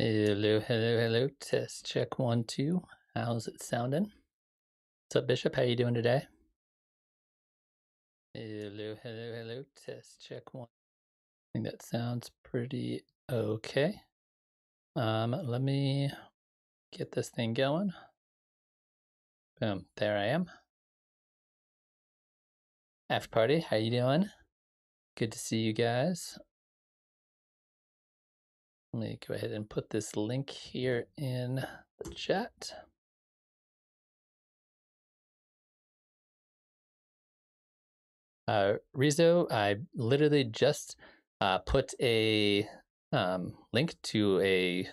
Hello, hello, hello. Test check 1, 2. How's it sounding? What's up, Bishop? How you doing today? Hello, hello, hello. Test check 1. I think that sounds pretty okay. Let me get this thing going. Boom, there I am. After party, how you doing? Good to see you guys. Let me go ahead and put this link here in the chat. Rizo, I literally just put a link to a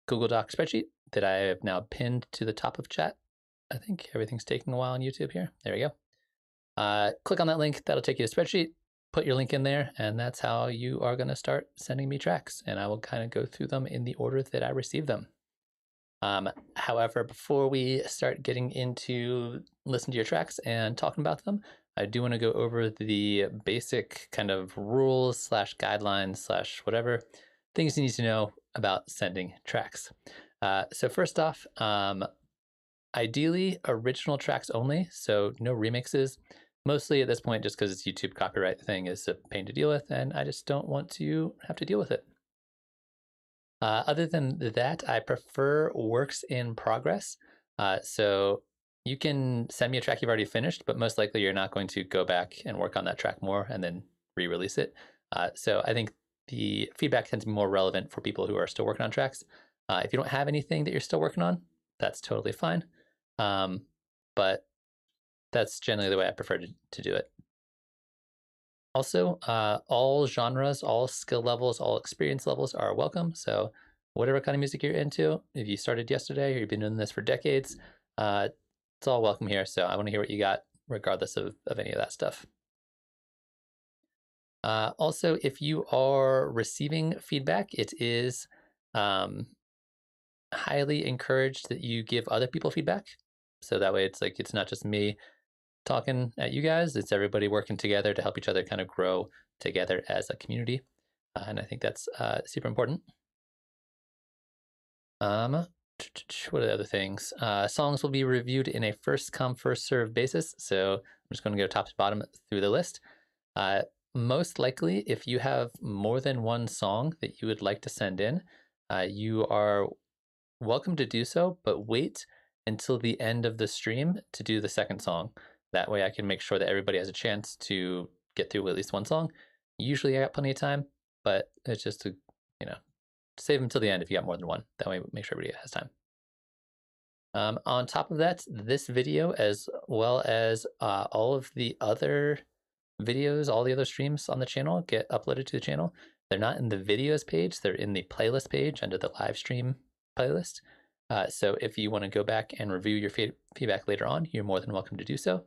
Google Doc spreadsheet that I have now pinned to the top of chat. I think everything's taking a while on YouTube here. There we go. Click on that link. That'll take you to a spreadsheet. Put your link in there, and that's how you are going to start sending me tracks. And I will kind of go through them in the order that I receive them. However, before we start getting into listening to your tracks and talking about them, I do want to go over the basic kind of rules / guidelines / whatever things you need to know about sending tracks. So first off, ideally original tracks only, so no remixes. Mostly at this point, just because YouTube copyright thing is a pain to deal with, and I just don't want to have to deal with it. Other than that, I prefer works in progress. So you can send me a track you've already finished, but most likely you're not going to go back and work on that track more and then re-release it. So I think the feedback tends to be more relevant for people who are still working on tracks. If you don't have anything that you're still working on, that's totally fine. But that's generally the way I prefer to do it. Also, all genres, all skill levels, all experience levels are welcome. So whatever kind of music you're into, if you started yesterday or you've been doing this for decades, it's all welcome here. So I want to hear what you got regardless of any of that stuff. Also, if you are receiving feedback, it is highly encouraged that you give other people feedback. So that way it's like, it's not just me talking at you guys, it's everybody working together to help each other kind of grow together as a community. And I think that's super important. What are the other things? Songs will be reviewed in a first come, first serve basis. So I'm just going to go top to bottom through the list. Most likely, if you have more than one song that you would like to send in, you are welcome to do so, but wait until the end of the stream to do the second song. That way I can make sure that everybody has a chance to get through at least one song. Usually I got plenty of time, but it's just to, save them till the end if you got more than one. That way make sure everybody has time. On top of that, this video, as well as all of the other videos, all the other streams on the channel get uploaded to the channel. They're not in the videos page, they're in the playlist page under the live stream playlist. So if you want to go back and review your feedback later on, you're more than welcome to do so.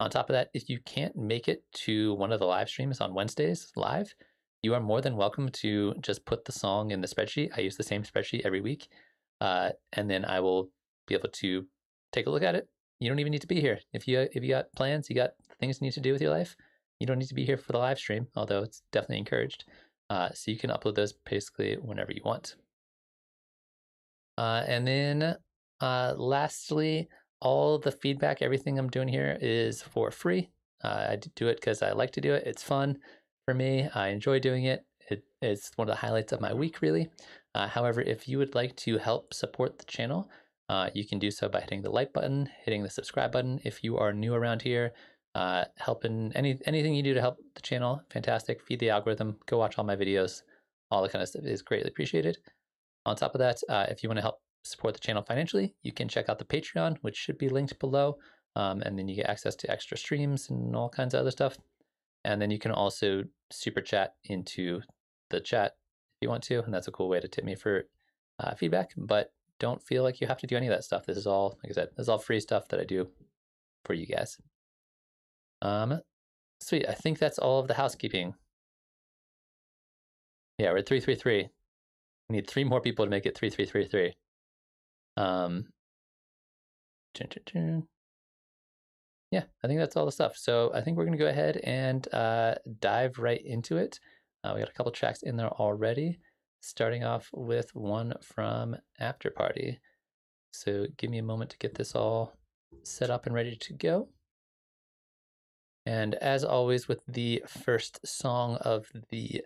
On top of that, if you can't make it to one of the live streams on Wednesdays live, you are more than welcome to just put the song in the spreadsheet. I use the same spreadsheet every week, and then I will be able to take a look at it. You don't even need to be here. If you got plans, you got things you need to do with your life, you don't need to be here for the live stream, although it's definitely encouraged. So you can upload those basically whenever you want. And then lastly, all the feedback, everything I'm doing here is for free. I do it because I like to do it. It's fun for me. I enjoy doing it. It's one of the highlights of my week, really. However, if you would like to help support the channel, you can do so by hitting the like button, hitting the subscribe button. If you are new around here, helping anything you do to help the channel, fantastic. Feed the algorithm, go watch all my videos, all that kind of stuff is greatly appreciated. On top of that, if you want to help support the channel financially, you can check out the Patreon, which should be linked below, and then you get access to extra streams and all kinds of other stuff. And then you can also super chat into the chat if you want to, and that's a cool way to tip me for feedback, but don't feel like you have to do any of that stuff. This is all, like I said, this is all free stuff that I do for you guys. Sweet, I think that's all of the housekeeping. Yeah, we're at 333. We need 3 more people to make it 3333. Yeah, I think that's all the stuff. So I think we're gonna go ahead and dive right into it. We got a couple tracks in there already. starting off with one from After Party. So give me a moment to get this all set up and ready to go. And as always with the first song of the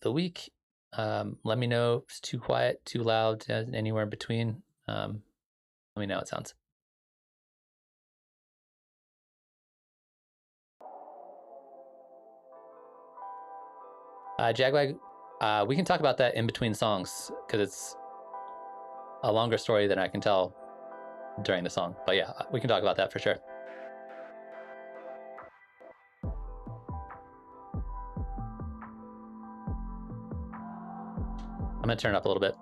week, let me know if it's too quiet, too loud, anywhere in between. Let me know how it sounds. Jagwag, we can talk about that in between songs because it's a longer story than I can tell during the song. But yeah, we can talk about that for sure. I'm gonna turn it up a little bit.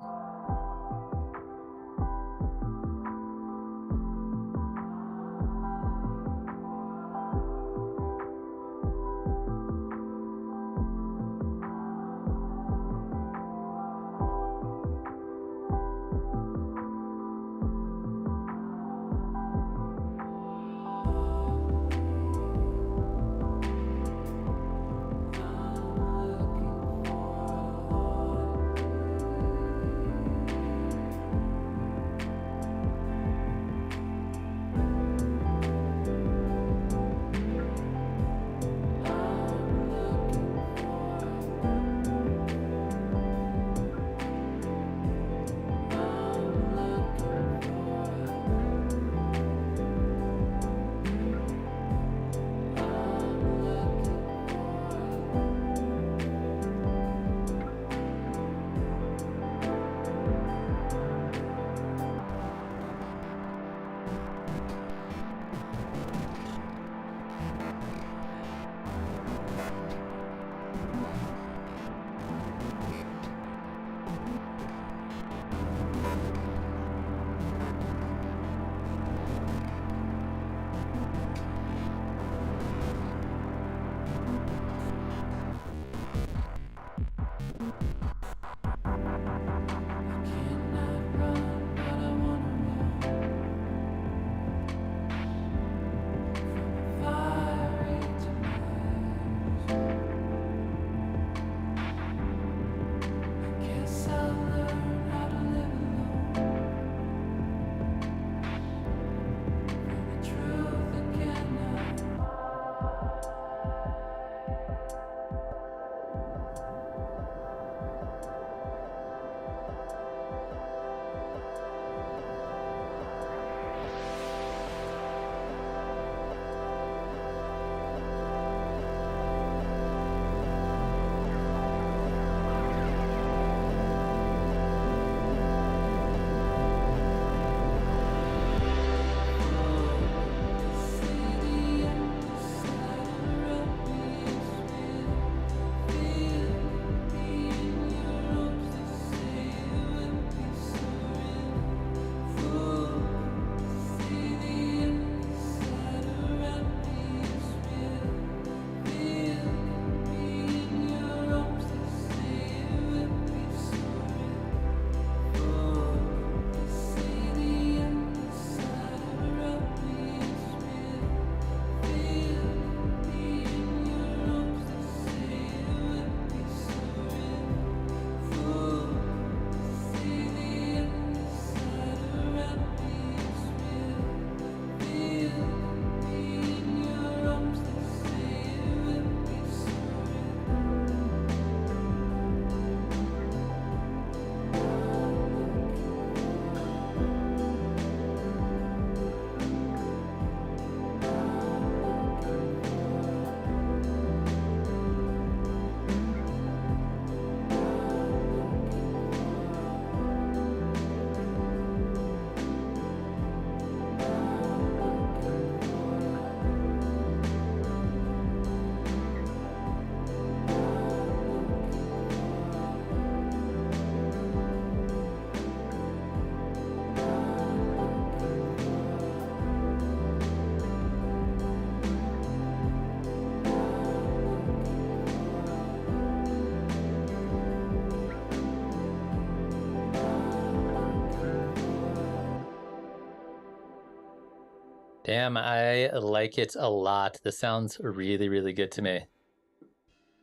Damn, I like it a lot. This sounds really, really good to me.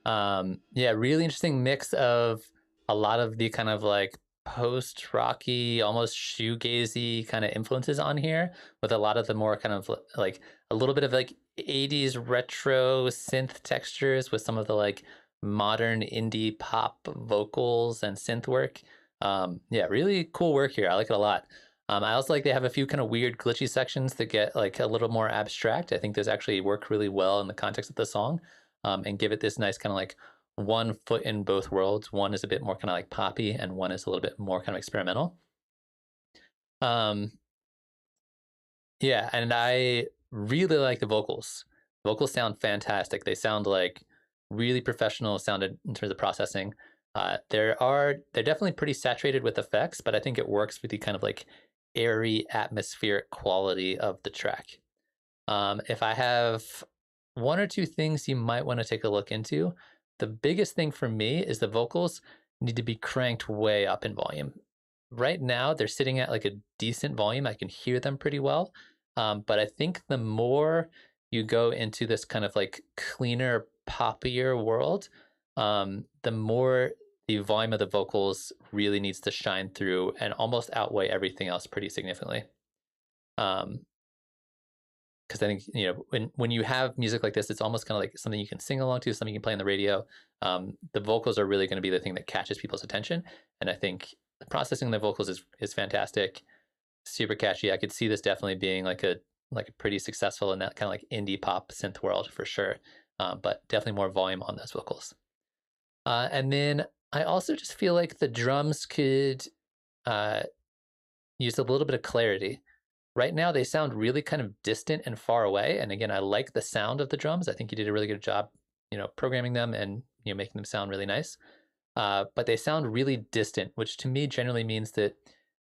Yeah, really interesting mix of a lot of the kind of like post-rocky, almost shoegazy kind of influences on here, with a lot of the more kind of like a little bit of like 80s retro synth textures with some of the like modern indie pop vocals and synth work. Yeah, really cool work here. I like it a lot. I also like they have a few kind of weird glitchy sections that get like a little more abstract. I think those actually work really well in the context of the song, and give it this nice kind of like one foot in both worlds. One is a bit more kind of like poppy, and one is a little bit more kind of experimental. Um, yeah, and I really like the vocals. Vocals sound fantastic. They sound like really professional sounded in terms of processing. They're definitely pretty saturated with effects, but I think it works with the kind of like airy atmospheric quality of the track. If I have one or two things you might want to take a look into, the biggest thing for me is the vocals need to be cranked way up in volume. Right now, they're sitting at like a decent volume. I can hear them pretty well. But I think the more you go into this kind of like cleaner, poppier world, the more the volume of the vocals really needs to shine through and almost outweigh everything else pretty significantly. Because I think, you know, when you have music like this, it's almost kind of like something you can sing along to, something you can play on the radio. The vocals are really going to be the thing that catches people's attention, and I think the processing of the vocals is fantastic, super catchy. I could see this definitely being like a pretty successful in that kind of like indie pop synth world for sure. But definitely more volume on those vocals. And then I also just feel like the drums could use a little bit of clarity. Right now, they sound really kind of distant and far away. And again, I like the sound of the drums. I think you did a really good job, you know, programming them and, you know, making them sound really nice. But they sound really distant, which to me generally means that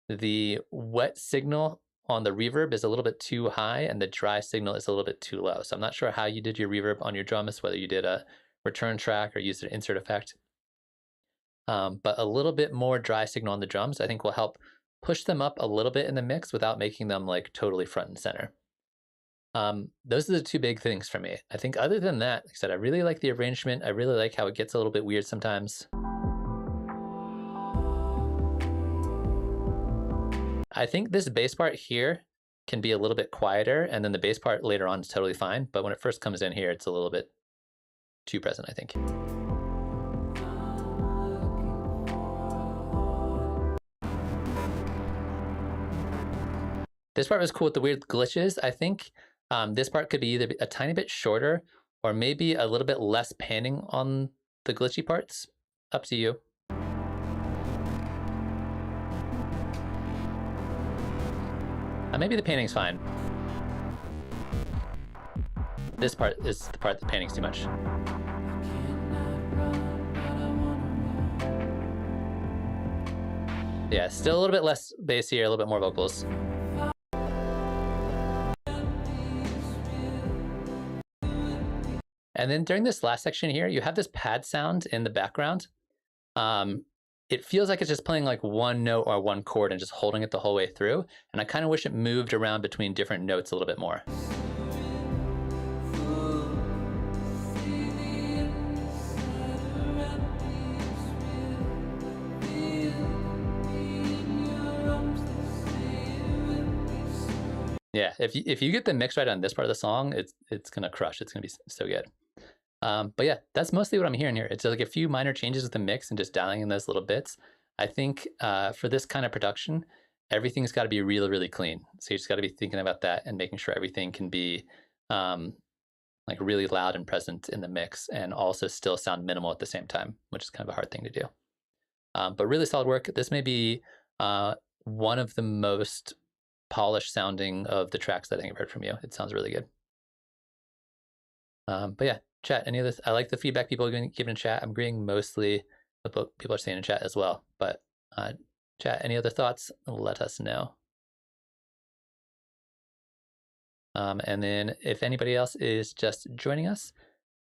the wet signal on the reverb is a little bit too high and the dry signal is a little bit too low. So I'm not sure how you did your reverb on your drums, whether you did a return track or used an insert effect. But a little bit more dry signal on the drums, I think will help push them up a little bit in the mix without making them like totally front and center. Those are the two big things for me. I think other than that, like I said, I really like the arrangement. I really like how it gets a little bit weird sometimes. I think this bass part here can be a little bit quieter, and then the bass part later on is totally fine. But when it first comes in here, it's a little bit too present, I think. This part was cool with the weird glitches. I think this part could be either a tiny bit shorter or maybe a little bit less panning on the glitchy parts. Up to you. Maybe the panning's fine. This part is the part that panning's too much. Yeah, still a little bit less bass here, a little bit more vocals. And then during this last section here, you have this pad sound in the background. It feels like it's just playing like one note or one chord and just holding it the whole way through. And I kind of wish it moved around between different notes a little bit more. Yeah, if you get the mix right on this part of the song, it's gonna crush. It's gonna be so good. But yeah, that's mostly what I'm hearing here. It's like a few minor changes with the mix and just dialing in those little bits. I think for this kind of production, everything's got to be really, really clean. So you just got to be thinking about that and making sure everything can be like really loud and present in the mix and also still sound minimal at the same time, which is kind of a hard thing to do. But really solid work. This may be one of the most polished sounding of the tracks that I think I've heard from you. It sounds really good. But yeah, chat, any of this? I like the feedback people are giving in chat. I'm agreeing mostly with what people are saying in chat as well. But chat, any other thoughts? Let us know. And then if anybody else is just joining us,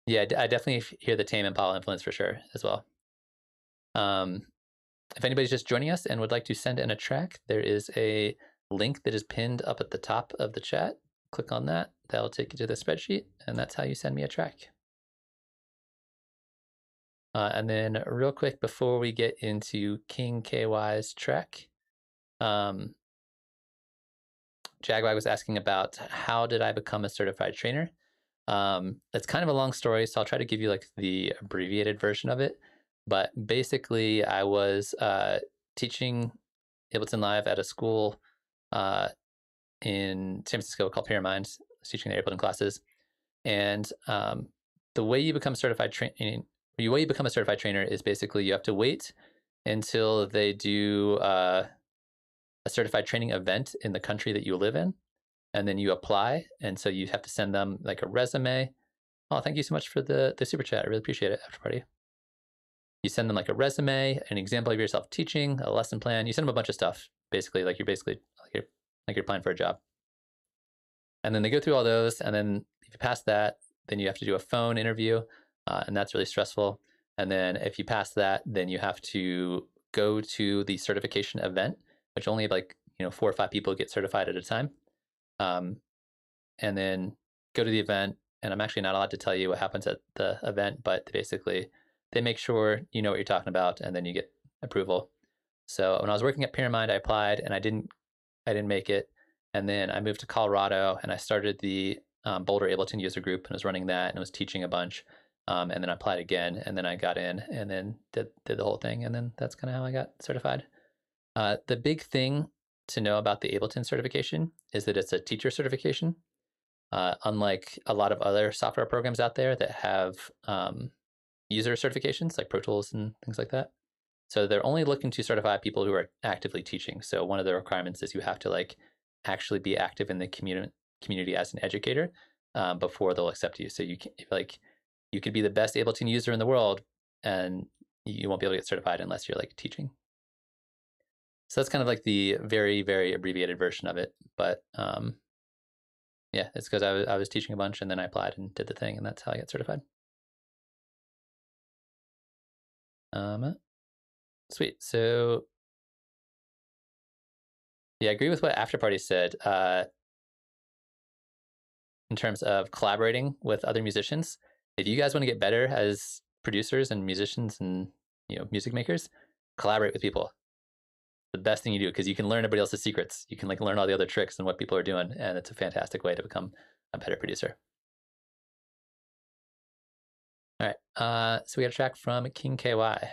yeah, I definitely hear the Tame Impala influence for sure as well. If anybody's just joining us and would like to send in a track, there is a link that is pinned up at the top of the chat. Click on that. That'll take you to the spreadsheet, and that's how you send me a track. And then real quick before we get into King KY's track, Jagwag was asking about how did I become a certified trainer? It's kind of a long story, so I'll try to give you like the abbreviated version of it. But basically, I was teaching Ableton Live at a school in San Francisco called Pyramid. I was teaching their Ableton classes, and the way you become a certified trainer is basically you have to wait until they do a certified training event in the country that you live in, and then you apply. And so you have to send them like a resume. Oh, thank you so much for the super chat. I really appreciate it, After Party. You send them like a resume, an example of yourself teaching, a lesson plan. You send them a bunch of stuff, basically like you're applying for a job. And then they go through all those, and then if you pass that, then you have to do a phone interview, and that's really stressful. And then if you pass that, then you have to go to the certification event, which only like 4 or 5 people get certified at a time. And then go to the event, and I'm actually not allowed to tell you what happens at the event, but basically they make sure you know what you're talking about, and then you get approval. So when I was working at Pyramid, I applied and I didn't make it. And then I moved to Colorado and I started the Boulder Ableton user group and was running that and was teaching a bunch. And then I applied again, and then I got in, and then did the whole thing. And then that's kind of how I got certified. The big thing to know about the Ableton certification is that it's a teacher certification. Unlike a lot of other software programs out there that have user certifications like Pro Tools and things like that. So they're only looking to certify people who are actively teaching. So one of the requirements is you have to like actually be active in the community as an educator before they'll accept you. So you could be the best Ableton user in the world, and you won't be able to get certified unless you're like teaching. So that's kind of like the very, very abbreviated version of it. But yeah, it's because I was teaching a bunch, and then I applied and did the thing, and that's how I got certified. Sweet. So yeah, I agree with what Afterparty said in terms of collaborating with other musicians. If you guys want to get better as producers and musicians and music makers, collaborate with people. The best thing you do, because you can learn everybody else's secrets. You can like learn all the other tricks and what people are doing, and it's a fantastic way to become a better producer. All right, so we got a track from King KY.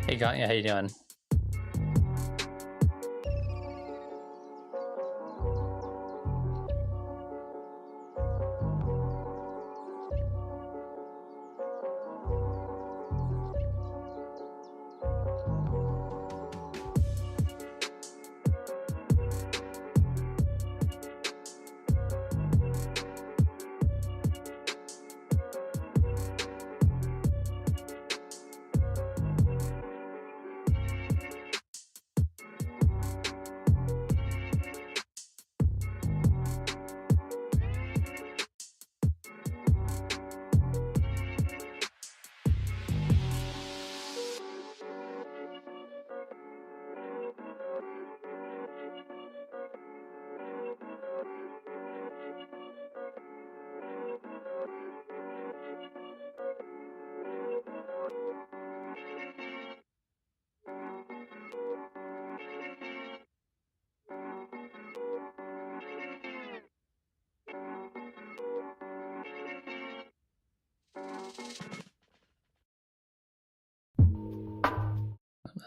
Hey, Ganya, how you doing?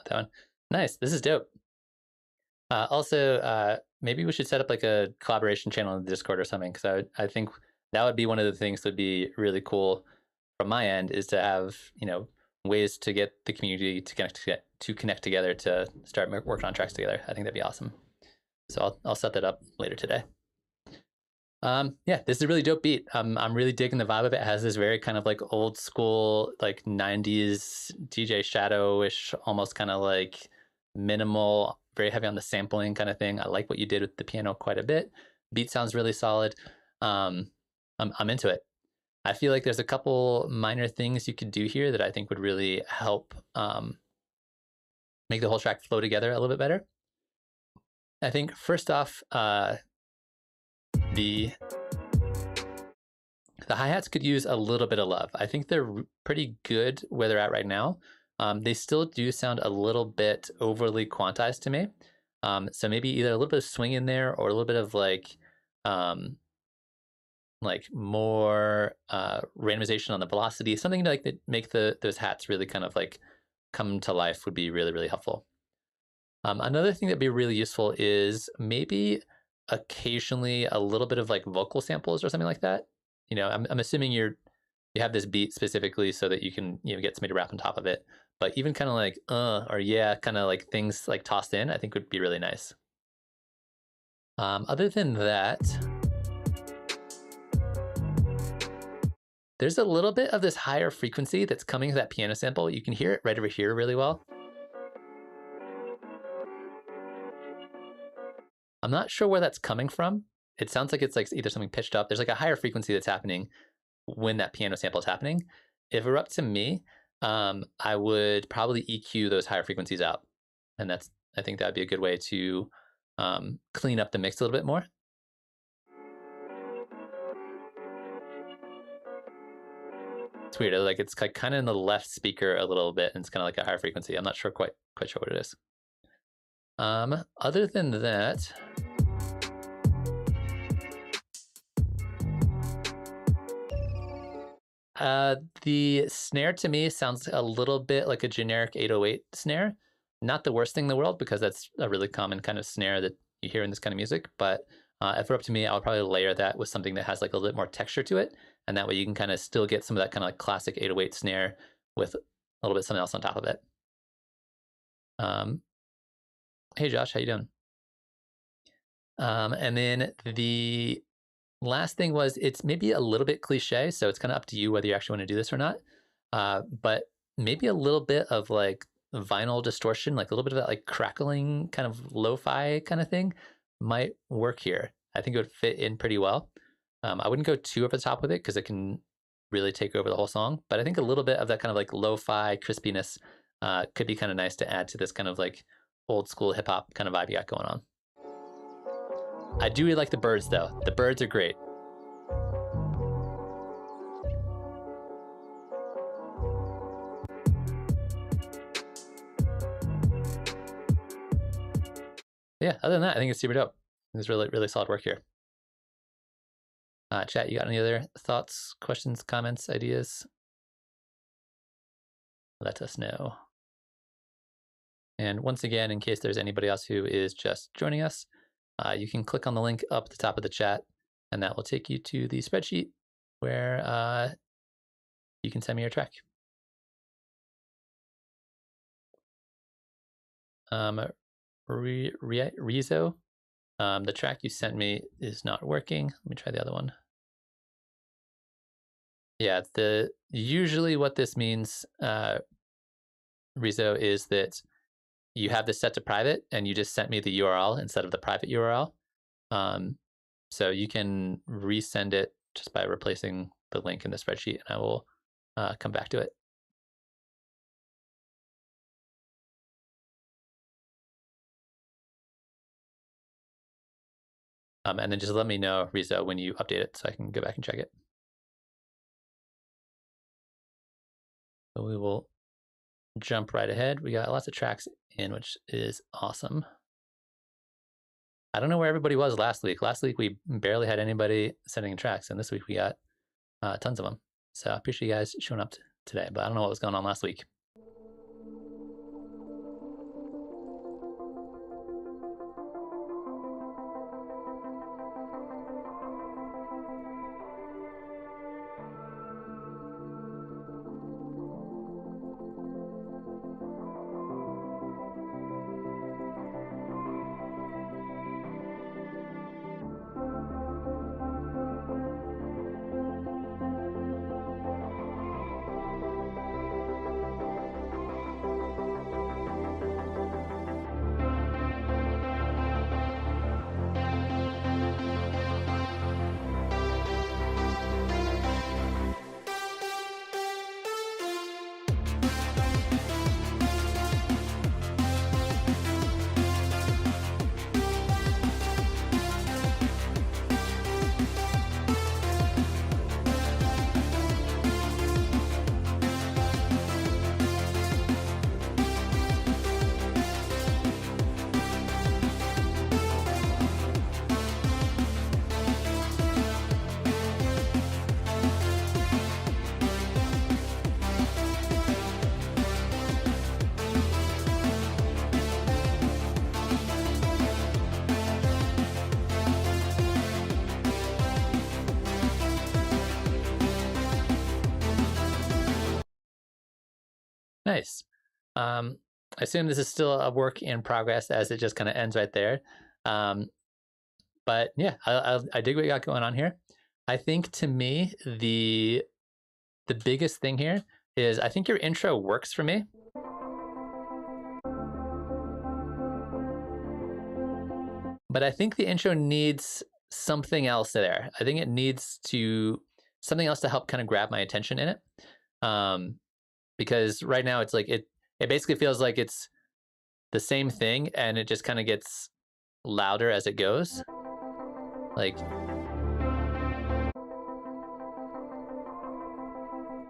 That one. Nice. This is dope. Also, maybe we should set up like a collaboration channel in the Discord or something, because I think that would be one of the things that would be really cool from my end, is to have ways to get the community to connect together to start working on tracks together. I think that'd be awesome. So I'll set that up later today. Yeah, this is a really dope beat. I'm really digging the vibe of it. It has this very kind of like old school, like 90s DJ Shadow-ish, almost kind of like minimal, very heavy on the sampling kind of thing. I like what you did with the piano quite a bit. Beat sounds really solid. I'm into it. I feel like there's a couple minor things you could do here that I think would really help make the whole track flow together a little bit better. I think first off, the hi-hats could use a little bit of love. I think they're pretty good where they're at right now. They still do sound a little bit overly quantized to me. So maybe either a little bit of swing in there or a little bit of like more randomization on the velocity, something like that make those hats really kind of like come to life would be really, really helpful. Another thing that'd be really useful is maybe occasionally a little bit of like vocal samples or something like that. You know, I'm assuming you have this beat specifically so that you can, you know, get somebody to rap on top of it. But even kind of like or yeah, kind of like things like tossed in, I think would be really nice. Other than that, there's a little bit of this higher frequency that's coming to that piano sample. You can hear it right over here really well. I'm not sure where that's coming from. It sounds like it's like either something pitched up. There's like a higher frequency that's happening when that piano sample is happening. If it were up to me, I would probably EQ those higher frequencies out. And I think that'd be a good way to clean up the mix a little bit more. It's weird, like it's kind of in the left speaker a little bit, and it's kind of like a higher frequency. I'm not sure quite sure what it is. Other than that, the snare to me sounds a little bit like a generic 808 snare. Not the worst thing in the world, because that's a really common kind of snare that you hear in this kind of music. But if it were up to me, I would probably layer that with something that has like a little bit more texture to it. And that way you can kind of still get some of that kind of like classic 808 snare with a little bit something else on top of it. Hey Josh, how you doing? And then the last thing was, it's maybe a little bit cliche, so it's kind of up to you whether you actually want to do this or not. But maybe a little bit of like vinyl distortion, like a little bit of that like crackling kind of lo-fi kind of thing might work here. I think it would fit in pretty well. I wouldn't go too over the top with it because it can really take over the whole song, but I think a little bit of that kind of like lo-fi crispiness could be kind of nice to add to this kind of like old school hip hop kind of vibe you got going on. I do really like the birds though. The birds are great. Yeah, other than that, I think it's super dope. It's really, really solid work here. Chat, you got any other thoughts, questions, comments, ideas? Let us know. And once again, in case there's anybody else who is just joining us, you can click on the link up at the top of the chat, and that will take you to the spreadsheet where you can send me your track. Rizo, the track you sent me is not working. Let me try the other one. Yeah, usually what this means, Rizo, is that you have this set to private and you just sent me the URL instead of the private URL. So you can resend it just by replacing the link in the spreadsheet, and I will come back to it. And then just let me know, Rizo, when you update it so I can go back and check it. So we will jump right ahead. We got lots of tracks in, which is awesome. I don't know where everybody was last week. Last week we barely had anybody sending in tracks, and this week we got tons of them. So I appreciate you guys showing up today, but I don't know what was going on last week. Nice. I assume this is still a work in progress as it just kind of ends right there. But yeah, I dig what you got going on here. I think to me, the biggest thing here is I think your intro works for me. But I think the intro needs something else there. I think it needs something else to help kind of grab my attention in it. Because right now it's like it basically feels like it's the same thing and it just kind of gets louder as it goes. Like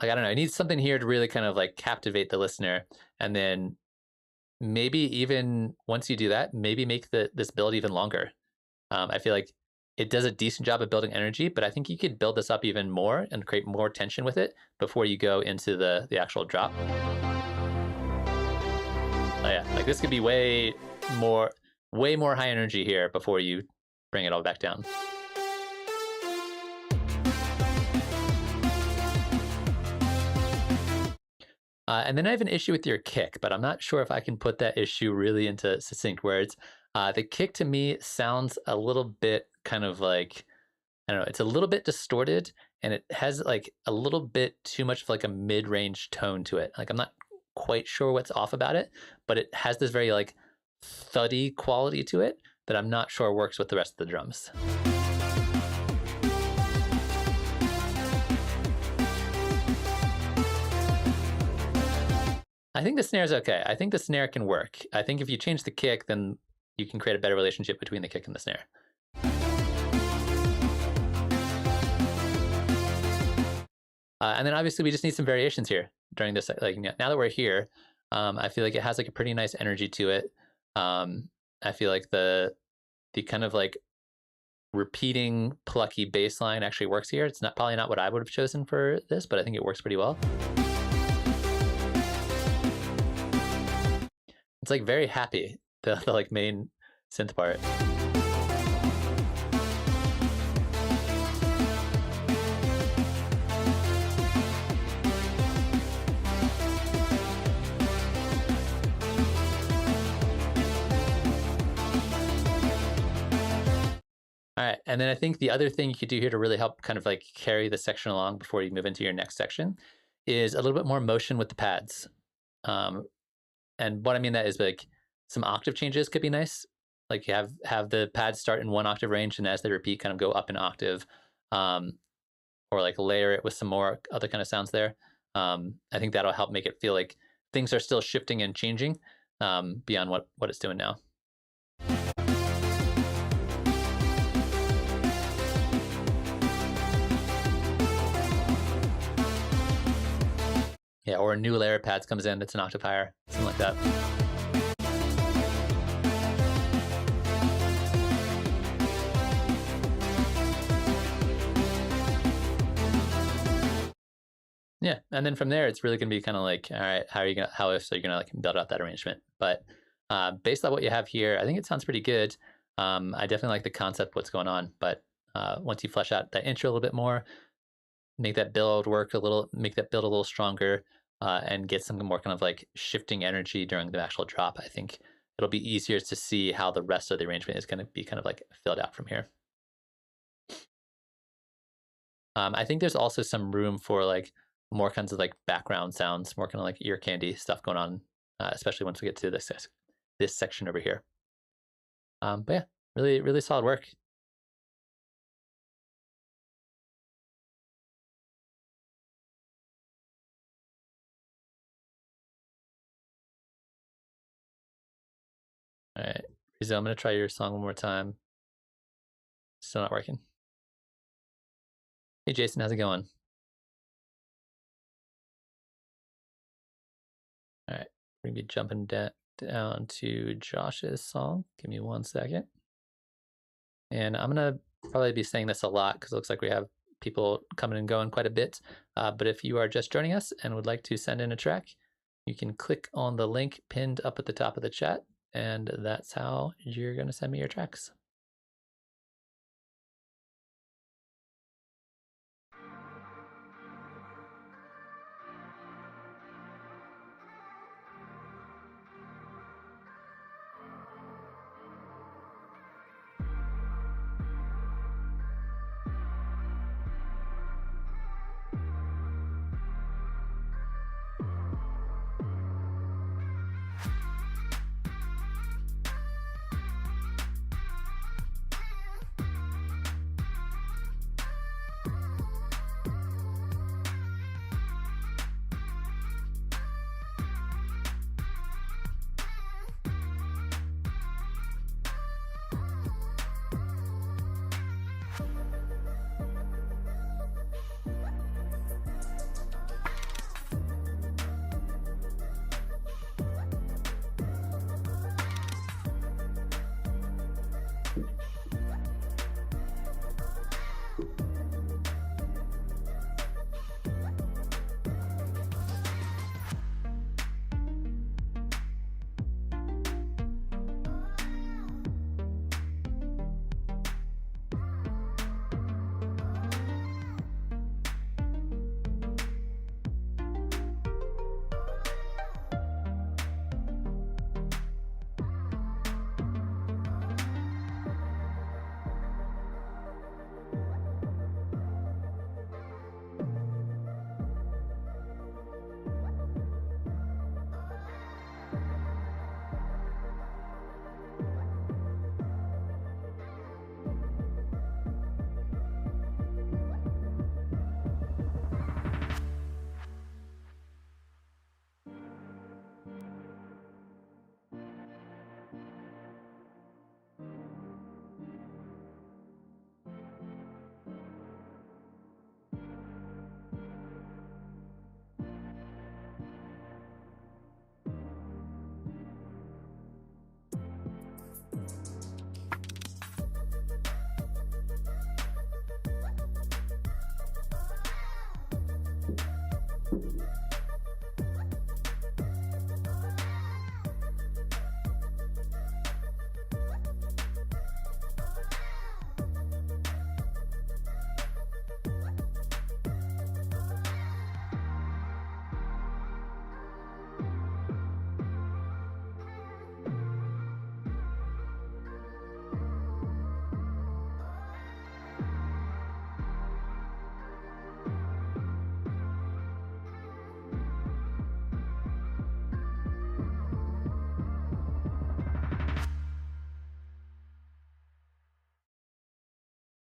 I don't know, it needs something here to really kind of like captivate the listener, and then maybe even once you do that, maybe make this build even longer. I feel like it does a decent job of building energy, but I think you could build this up even more and create more tension with it before you go into the actual drop. Oh yeah, like this could be way more high energy here before you bring it all back down. And then I have an issue with your kick, but I'm not sure if I can put that issue really into succinct words. The kick to me sounds a little bit kind of like, I don't know, it's a little bit distorted and it has like a little bit too much of like a mid-range tone to it. Like I'm not quite sure what's off about it, but it has this very like thuddy quality to it that I'm not sure works with the rest of the drums. I think the snare is okay. I think the snare can work. I think if you change the kick, then you can create a better relationship between the kick and the snare. And then obviously we just need some variations here during this. Like now that we're here, I feel like it has like a pretty nice energy to it. I feel like the kind of like repeating plucky bass line actually works here. It's probably not what I would have chosen for this, but I think it works pretty well. It's like very happy, the like main synth part. All right, and then I think the other thing you could do here to really help kind of like carry the section along before you move into your next section is a little bit more motion with the pads. And what I mean that is like some octave changes could be nice. Like you have the pads start in one octave range and as they repeat kind of go up an octave, or like layer it with some more other kind of sounds there. I think that'll help make it feel like things are still shifting and changing beyond what it's doing now. Yeah, or a new layer of pads comes in that's an octave higher, something like that. Yeah, and then from there, it's really going to be kind of like, all right, how else are you going to like build out that arrangement? But based on what you have here, I think it sounds pretty good. I definitely like the concept of what's going on, but once you flesh out that intro a little bit more, make that build work a little, make that build a little stronger, and get some more kind of like shifting energy during the actual drop, I think it'll be easier to see how the rest of the arrangement is going to be kind of like filled out from here. I think there's also some room for like more kinds of like background sounds, more kind of like ear candy stuff going on, especially once we get to this section over here. But yeah, really, really solid work. All right, Rizzo, I'm going to try your song one more time. Still not working. Hey, Jason, how's it going? All right, we're going to be jumping down to Josh's song. Give me 1 second. And I'm going to probably be saying this a lot because it looks like we have people coming and going quite a bit. But if you are just joining us and would like to send in a track, you can click on the link pinned up at the top of the chat, and that's how you're going to send me your tracks.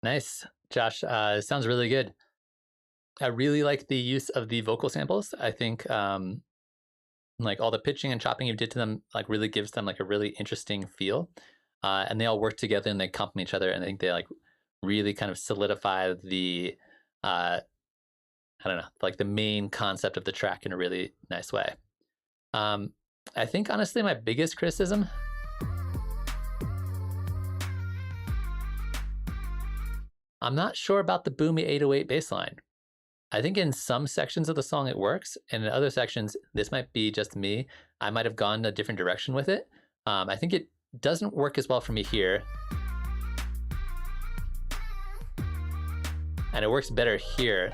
Nice, Josh. Sounds really good. I really like the use of the vocal samples. I think like all the pitching and chopping you did to them like really gives them like a really interesting feel. And they all work together and they complement each other. And I think they like really kind of solidify the I don't know, like the main concept of the track in a really nice way. I think honestly my biggest criticism I'm not sure about the boomy 808 bass line. I think in some sections of the song it works, and in other sections, this might be just me. I might have gone a different direction with it. I think it doesn't work as well for me here. And it works better here.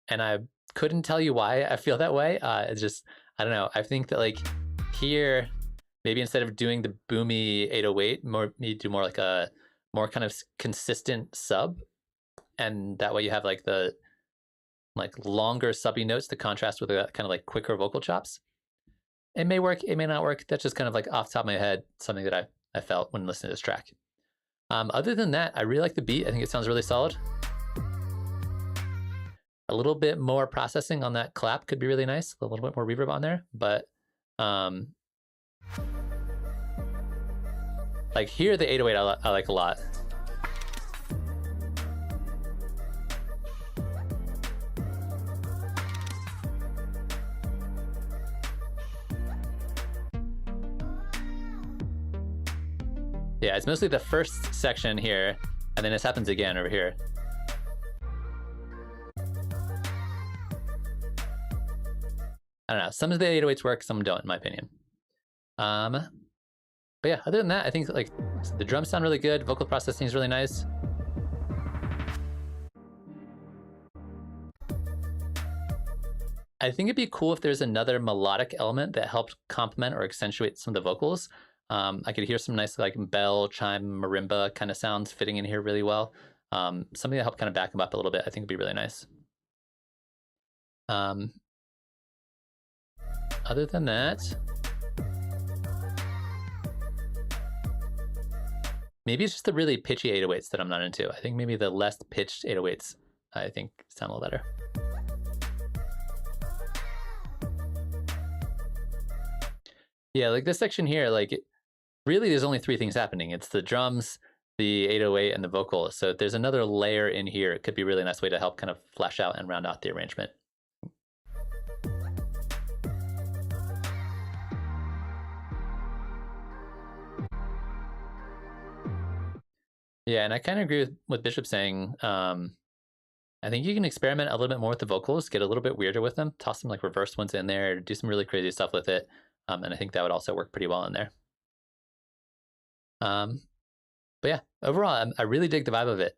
And I couldn't tell you why I feel that way. It's just, I don't know. I think that like here, maybe instead of doing the boomy 808, you do more like a more kind of consistent sub, and that way you have like the like longer subby notes to contrast with the kind of like quicker vocal chops. It may work, it may not work. That's just kind of like off the top of my head, something that I felt when listening to this track. Other than that, I really like the beat. I think it sounds really solid. A little bit more processing on that clap could be really nice. A little bit more reverb on there, but like here, the 808 I like a lot. Yeah, it's mostly the first section here, and then this happens again over here. I don't know, some of the 808s work, some don't, in my opinion. But yeah, other than that, I think like the drums sound really good, vocal processing is really nice. I think it'd be cool if there's another melodic element that helped complement or accentuate some of the vocals. I could hear some nice like bell, chime, marimba kind of sounds fitting in here really well. Something to help kind of back them up a little bit, I think would be really nice. Other than that, maybe it's just the really pitchy 808s that I'm not into. I think maybe the less pitched 808s, I think, sound a little better. Yeah, like this section here, like really there's only three things happening. It's the drums, the 808, and the vocals. So if there's another layer in here, it could be a really nice way to help kind of flesh out and round out the arrangement. Yeah, and I kind of agree with what Bishop's saying. I think you can experiment a little bit more with the vocals, get a little bit weirder with them, toss some like reverse ones in there, do some really crazy stuff with it. And I think that would also work pretty well in there. But yeah, overall, I really dig the vibe of it.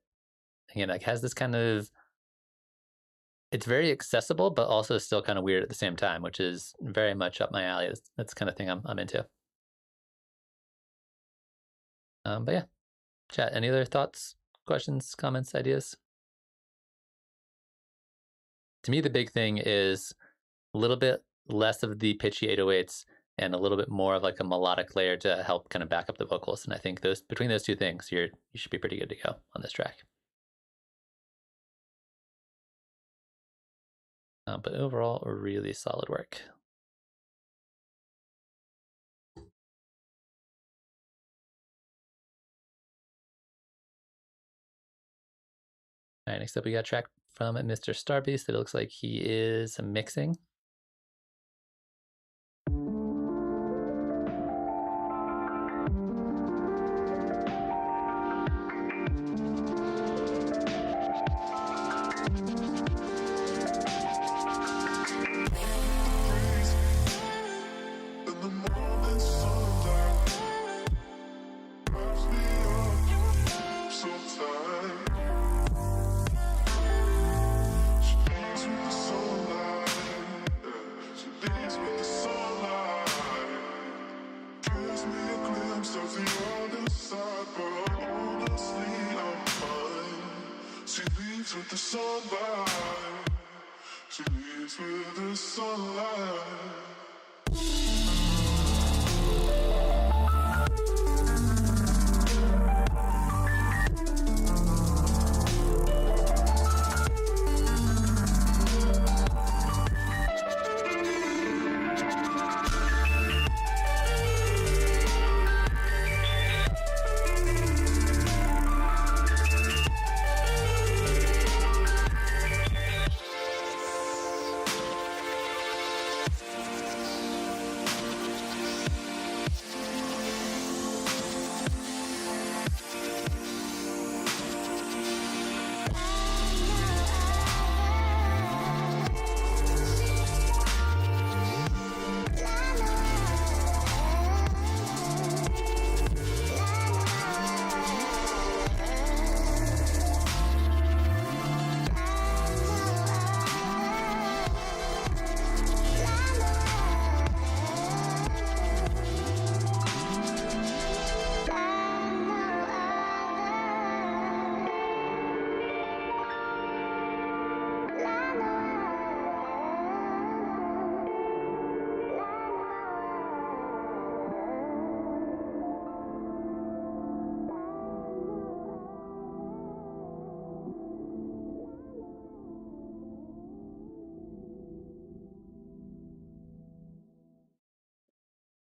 Again, like has this kind of, it's very accessible, but also still kind of weird at the same time, which is very much up my alley. That's the kind of thing I'm into. But yeah, chat, any other thoughts, questions, comments, ideas? To me, the big thing is a little bit less of the pitchy 808s and a little bit more of like a melodic layer to help kind of back up the vocals. And I think between those two things, you should be pretty good to go on this track. But overall, really solid work. All right, next up we got a track from Mr. Starbeast that looks like he is mixing. With the sunlight, she leaves with the sunlight.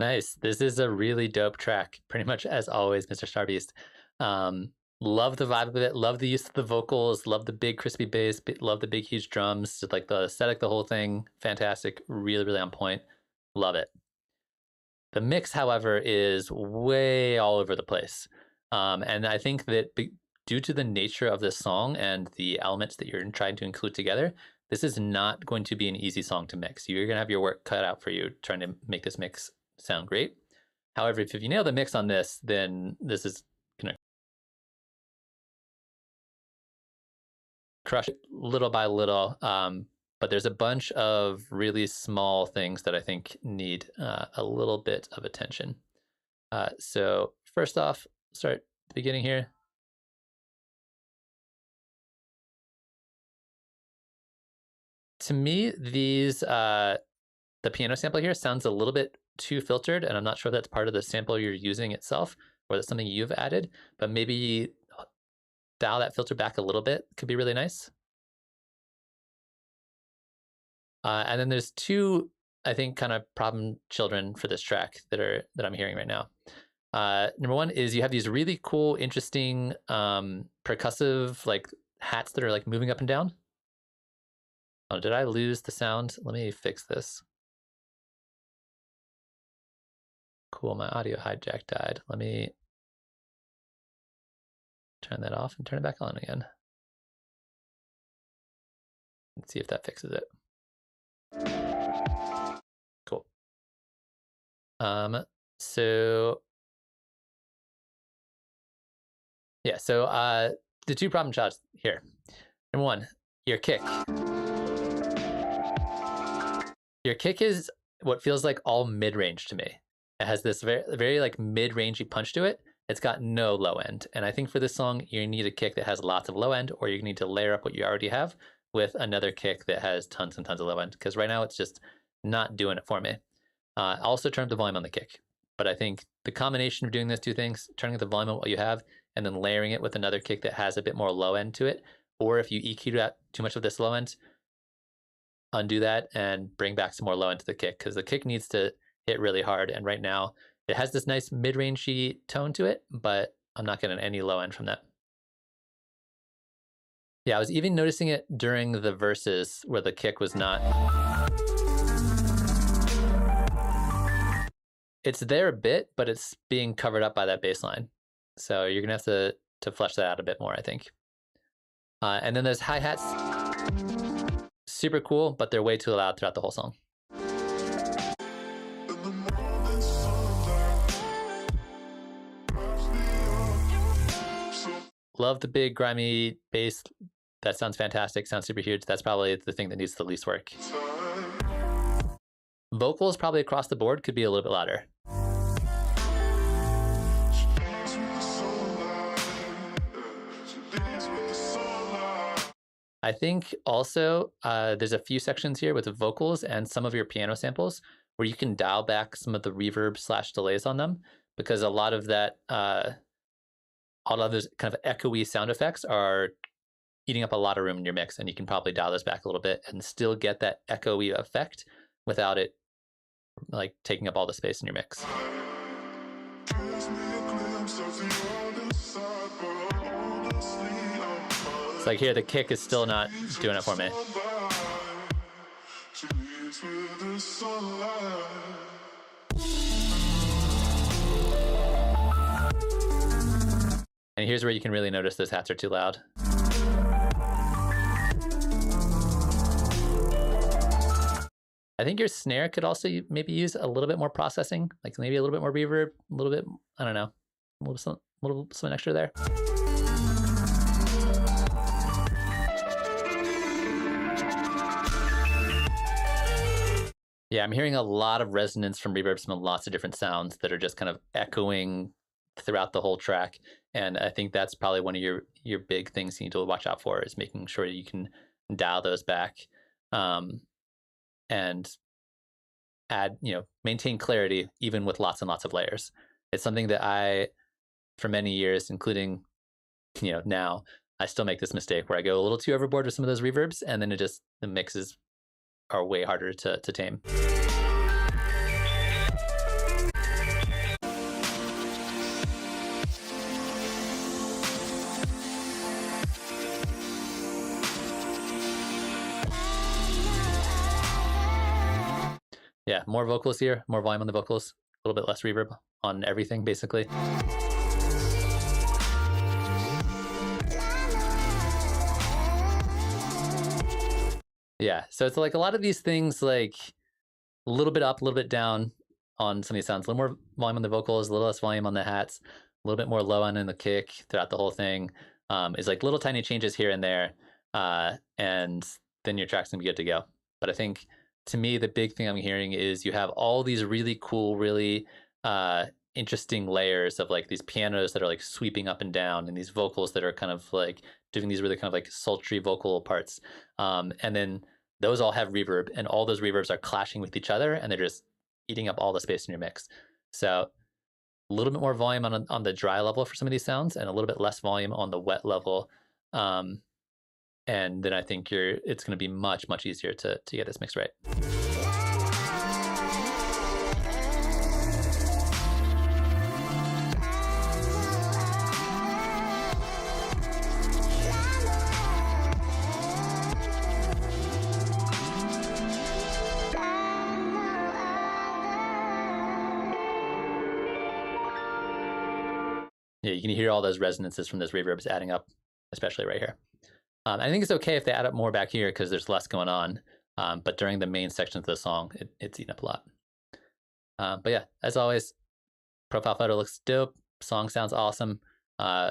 Nice. This is a really dope track, pretty much as always, Mr. Starbeast. Love the vibe of it. Love the use of the vocals. Love the big crispy bass. Love the big huge drums. Just like the aesthetic, the whole thing, fantastic. Really, really on point. Love it. The mix, however, is way all over the place, and I think that due to the nature of this song and the elements that you're trying to include together, this is not going to be an easy song to mix. You're gonna have your work cut out for you trying to make this mix sound great. However, if you nail the mix on this, then this is gonna crush it little by little. But there's a bunch of really small things that I think need a little bit of attention. So first off, start at the beginning here. To me, these the piano sample here sounds a little bit too filtered, and I'm not sure if that's part of the sample you're using itself or that's something you've added, but maybe dial that filter back a little bit could be really nice. And then there's two, I think, kind of problem children for this track that I'm hearing right now. Number one is you have these really cool, interesting percussive like hats that are like moving up and down. Oh, did I lose the sound? Let me fix this. Cool, my audio hijack died. Let me turn that off and turn it back on again. Let's see if that fixes it. Cool. So yeah, so the two problem childs here. Number one, your kick. Your kick is what feels like all mid-range to me. It has this very like mid-rangey punch to it. It's got no low end. And I think for this song, you need a kick that has lots of low end, or you need to layer up what you already have with another kick that has tons and tons of low end. Because right now it's just not doing it for me. Also turn up the volume on the kick. But I think the combination of doing those two things, turning up the volume on what you have, and then layering it with another kick that has a bit more low end to it, or if you EQ'd out too much of this low end, undo that and bring back some more low end to the kick, because the kick needs to hit really hard. And right now it has this nice mid-rangey tone to it, but I'm not getting any low end from that. Yeah, I was even noticing it during the verses where the kick was not. It's there a bit, but it's being covered up by that bass line. So you're gonna have to flesh that out a bit more, I think. And then there's hi-hats. Super cool, but they're way too loud throughout the whole song. Love the big grimy bass. That sounds fantastic, sounds super huge. That's probably the thing that needs the least work. Vocals probably across the board could be a little bit louder. I think also there's a few sections here with the vocals and some of your piano samples where you can dial back some of the reverb / delays on them, because a lot of that, all of those kind of echoey sound effects are eating up a lot of room in your mix, and you can probably dial those back a little bit and still get that echoey effect without it like taking up all the space in your mix. It's like here, the kick is still not doing it for me. And here's where you can really notice those hats are too loud. I think your snare could also maybe use a little bit more processing, like maybe a little bit more reverb, a little bit, I don't know, a little something extra there. Yeah, I'm hearing a lot of resonance from reverbs from lots of different sounds that are just kind of echoing throughout the whole track. And I think that's probably one of your big things you need to watch out for, is making sure you can dial those back and add, maintain clarity even with lots and lots of layers. It's something that I, for many years, including, now, I still make this mistake where I go a little too overboard with some of those reverbs, and then the mixes are way harder to tame. Yeah, more vocals here, more volume on the vocals, a little bit less reverb on everything, basically. Yeah, so it's like a lot of these things, like a little bit up, a little bit down on some of these sounds. A little more volume on the vocals, a little less volume on the hats, a little bit more low end in the kick throughout the whole thing. Is like little tiny changes here and there, and then your track's gonna be good to go. But I think to me, the big thing I'm hearing is you have all these really cool, really interesting layers of like these pianos that are like sweeping up and down, and these vocals that are kind of like doing these really kind of like sultry vocal parts, and then those all have reverb, and all those reverbs are clashing with each other, and they're just eating up all the space in your mix. So a little bit more volume on the dry level for some of these sounds, and a little bit less volume on the wet level. And then I think it's going to be much, much easier to get this mix right. Yeah, you can hear all those resonances from those reverbs adding up, especially right here. I think it's okay if they add up more back here because there's less going on. But during the main sections of the song, it's eating up a lot. But yeah, as always, profile photo looks dope. Song sounds awesome.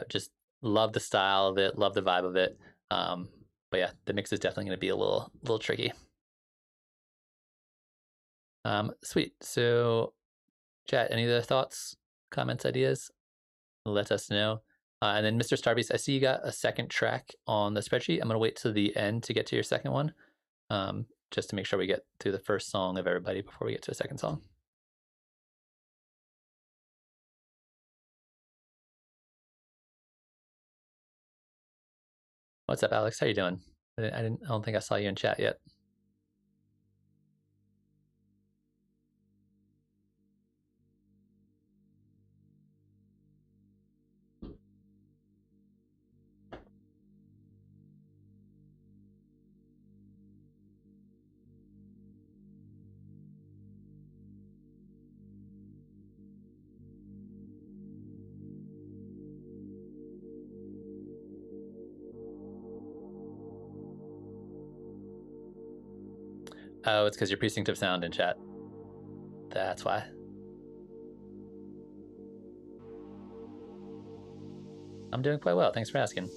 Just love the style of it, love the vibe of it. But yeah, the mix is definitely going to be a little tricky. Sweet. So, chat, any other thoughts, comments, ideas? Let us know. And then Mr. Starbeast, I see you got a second track on the spreadsheet. I'm going to wait to the end to get to your second one, just to make sure we get through the first song of everybody before we get to a second song. What's up, Alex? How you doing? I don't think I saw you in chat yet. Oh, it's because you're precinct of sound in chat. That's why. I'm doing quite well. Thanks for asking.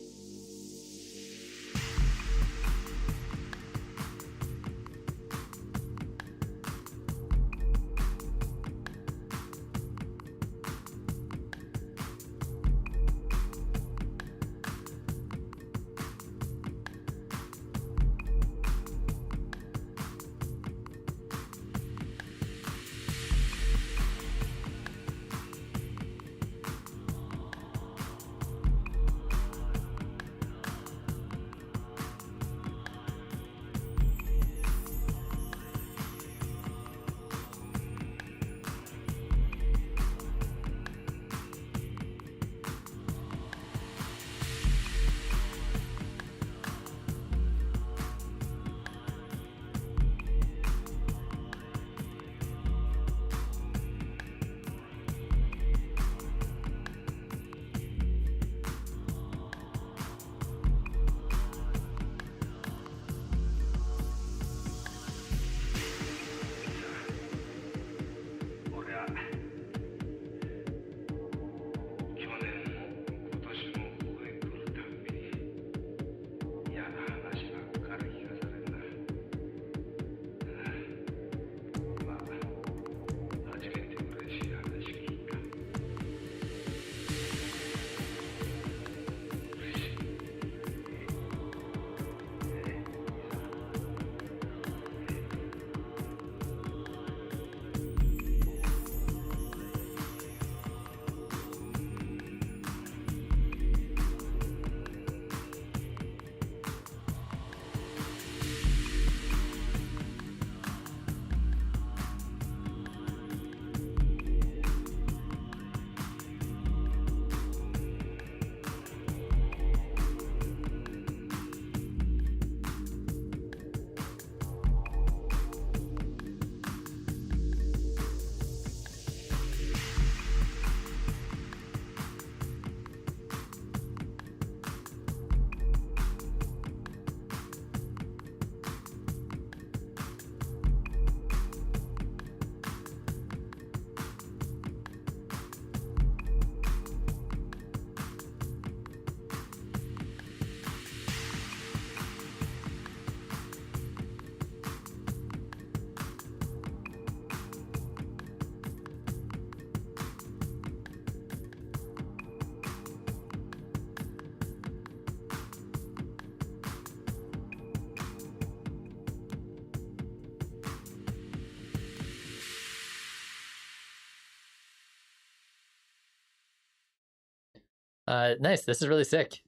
Nice. This is really sick.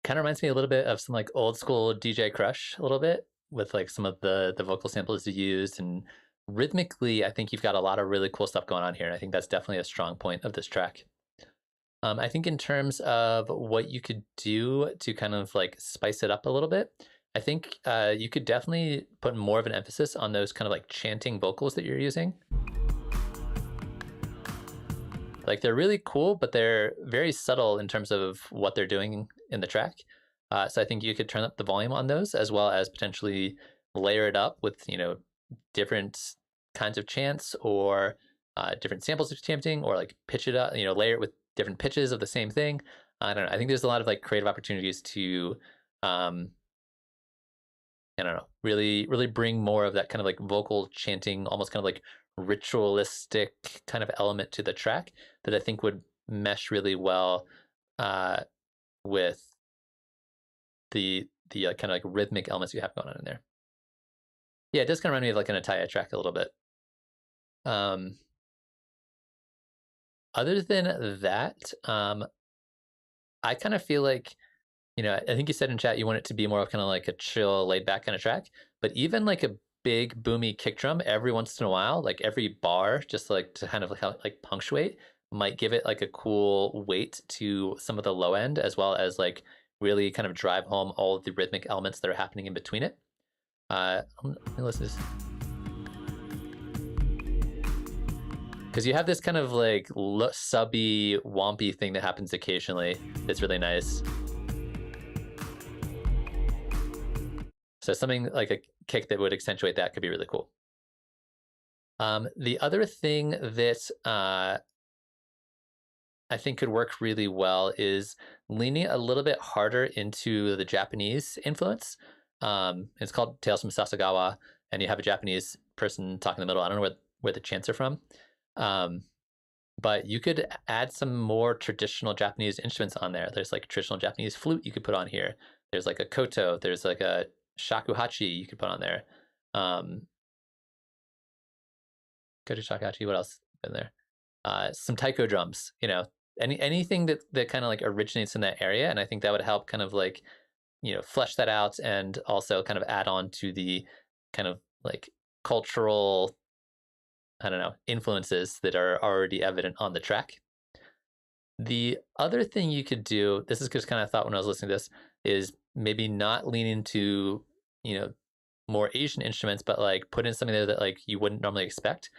Kind of reminds me a little bit of some like old school DJ Crush a little bit with like some of the vocal samples you used, and rhythmically, I think you've got a lot of really cool stuff going on here. And I think that's definitely a strong point of this track. I think in terms of what you could do to kind of like spice it up a little bit, I think you could definitely put more of an emphasis on those kind of like chanting vocals that you're using. Like they're really cool, but they're very subtle in terms of what they're doing in the track. So I think you could turn up the volume on those, as well as potentially layer it up with, you know, different kinds of chants or different samples of chanting, or like pitch it up, you know, layer it with different pitches of the same thing. I don't know. I think there's a lot of like creative opportunities to, I don't know, really bring more of that kind of like vocal chanting, almost kind of like ritualistic kind of element to the track that I think would mesh really well with the kind of like rhythmic elements you have going on in there. Yeah, it does kind of remind me of like an Ataya track a little bit. Other than that, I kind of feel like, you know, I think you said in chat you want it to be more of kind of like a chill, laid back kind of track, but even like a big boomy kick drum every once in a while, like every bar, just like to kind of like punctuate, might give it like a cool weight to some of the low end, as well as like really kind of drive home all of the rhythmic elements that are happening in between it. Let me listen to this. Because you have this kind of like subby, wompy thing that happens occasionally that's really nice. So something like a kick that would accentuate that could be really cool. The other thing that I think could work really well is leaning a little bit harder into the Japanese influence. It's called Tales from Sasagawa, and you have a Japanese person talking in the middle. I don't know where the chants are from. But you could add some more traditional Japanese instruments on there. There's like traditional Japanese flute you could put on here. There's like a koto. There's like a shakuhachi you could put on there. Koto, shakuhachi. What else in there? Some taiko drums. You know, anything that kind of like originates in that area, and I think that would help kind of like, you know, flesh that out, and also kind of add on to the kind of like cultural, I don't know, influences that are already evident on the track. The other thing you could do, this is just kind of thought when I was listening to this, is maybe not lean into, you know, more Asian instruments, but like put in something there that like you wouldn't normally expect.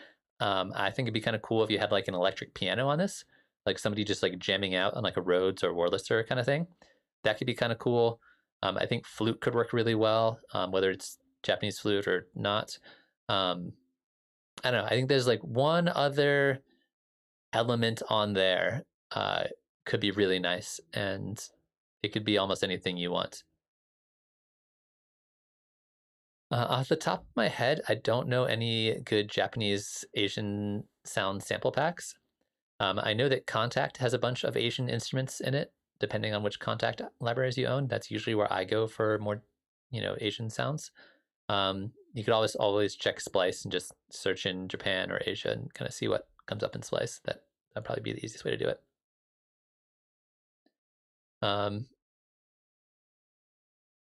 I think it'd be kind of cool if you had like an electric piano on this, like somebody just like jamming out on like a Rhodes or Wurlitzer kind of thing. That could be kind of cool. I think flute could work really well, whether it's Japanese flute or not. I don't know. I think there's like one other element on there could be really nice, and it could be almost anything you want. Off the top of my head, I don't know any good Japanese Asian sound sample packs. I know that Contact has a bunch of Asian instruments in it, depending on which Contact libraries you own. That's usually where I go for more, you know, Asian sounds. You could always check Splice and just search in Japan or Asia and kind of see what comes up in Splice. That'd probably be the easiest way to do it. But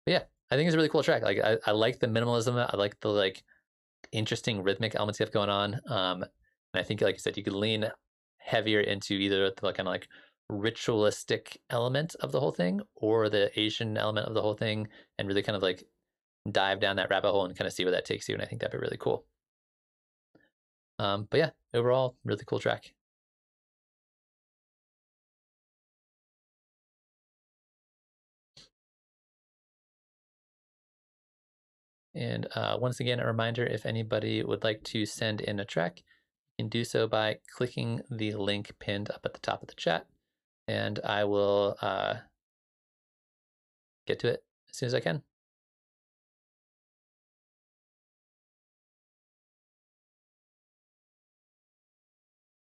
yeah, I think it's a really cool track. Like I like the minimalism. I like the like interesting rhythmic elements you have going on. And I think, like you said, you could lean heavier into either the kind of like ritualistic element of the whole thing or the Asian element of the whole thing, and really kind of like dive down that rabbit hole and kind of see where that takes you. And I think that'd be really cool. But yeah, overall, really cool track. And once again, a reminder, if anybody would like to send in a track, you can do so by clicking the link pinned up at the top of the chat, and I will get to it as soon as I can.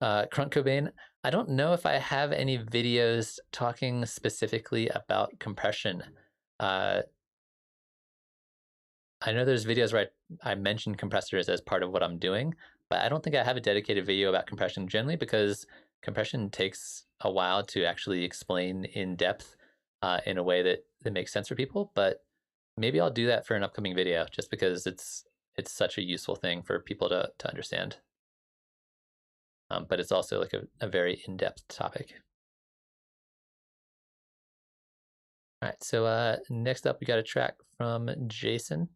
Crunk Cobain, I don't know if I have any videos talking specifically about compression. I know there's videos where I mention compressors as part of what I'm doing, but I don't think I have a dedicated video about compression generally, because compression takes a while to actually explain in depth in a way that makes sense for people. But maybe I'll do that for an upcoming video, just because it's such a useful thing for people to understand. But it's also like a very in-depth topic. All right, so next up we got a track from Jason.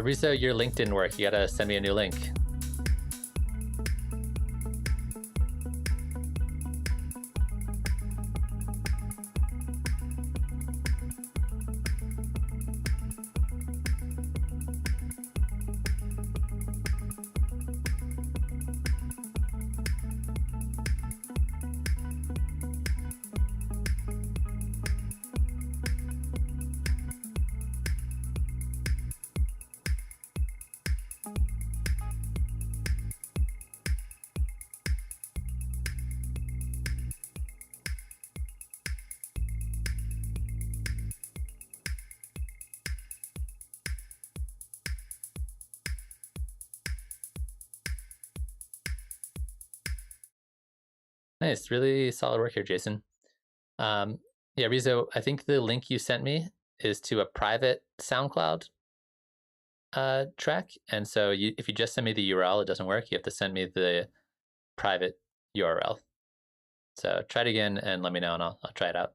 Riso, your link didn't work. You gotta send me a new link. Nice, really solid work here, Jason. Yeah, Rizo, I think the link you sent me is to a private SoundCloud track, and so if you just send me the URL, it doesn't work. You have to send me the private URL. So try it again and let me know, and I'll try it out.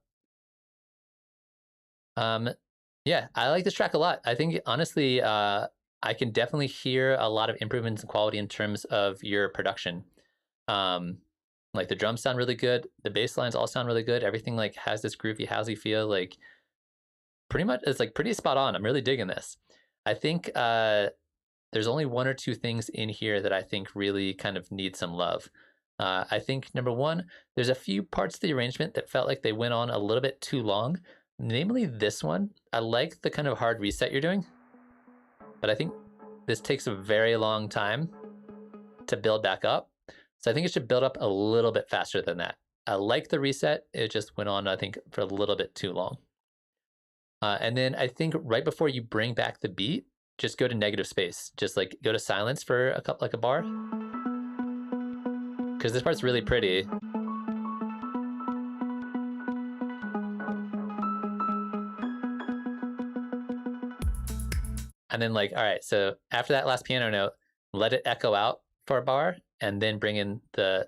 Yeah, I like this track a lot. I think honestly, I can definitely hear a lot of improvements in quality in terms of your production. Like the drums sound really good, the bass lines all sound really good. Everything like has this groovy, housey feel. Like pretty much, it's like pretty spot on. I'm really digging this. I think there's only one or two things in here that I think really kind of need some love. I think number one, there's a few parts of the arrangement that felt like they went on a little bit too long. Namely this one. I like the kind of hard reset you're doing, but I think this takes a very long time to build back up. So I think it should build up a little bit faster than that. I like the reset. It just went on, I think, for a little bit too long. And then I think right before you bring back the beat, just go to negative space. Just like go to silence for a couple, like a bar. Because this part's really pretty. And then like, all right, so after that last piano note, let it echo out for a bar, and then bring in then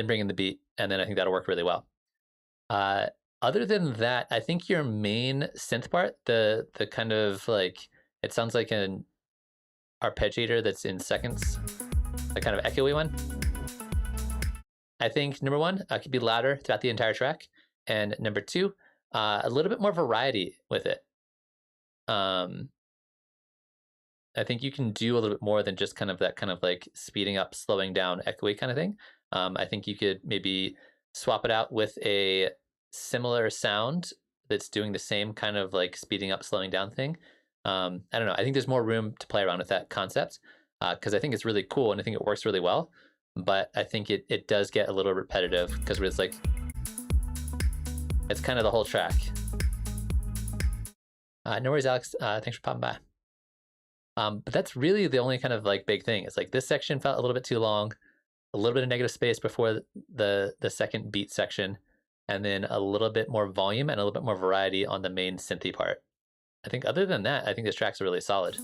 bring in the beat, and then I think that'll work really well. Other than that, I think your main synth part, the kind of like, it sounds like an arpeggiator that's in seconds, the kind of echoey one. I think number one, could be louder throughout the entire track, and number two, a little bit more variety with it. I think you can do a little bit more than just kind of that kind of like speeding up, slowing down, echoey kind of thing. I think you could maybe swap it out with a similar sound that's doing the same kind of like speeding up, slowing down thing. I don't know. I think there's more room to play around with that concept because I think it's really cool and I think it works really well. But I think it does get a little repetitive because it's like, it's kind of the whole track. No worries, Alex. Thanks for popping by. But that's really the only kind of like big thing. It's like this section felt a little bit too long, a little bit of negative space before the second beat section, and then a little bit more volume and a little bit more variety on the main synthy part. I think other than that, I think this track's really solid.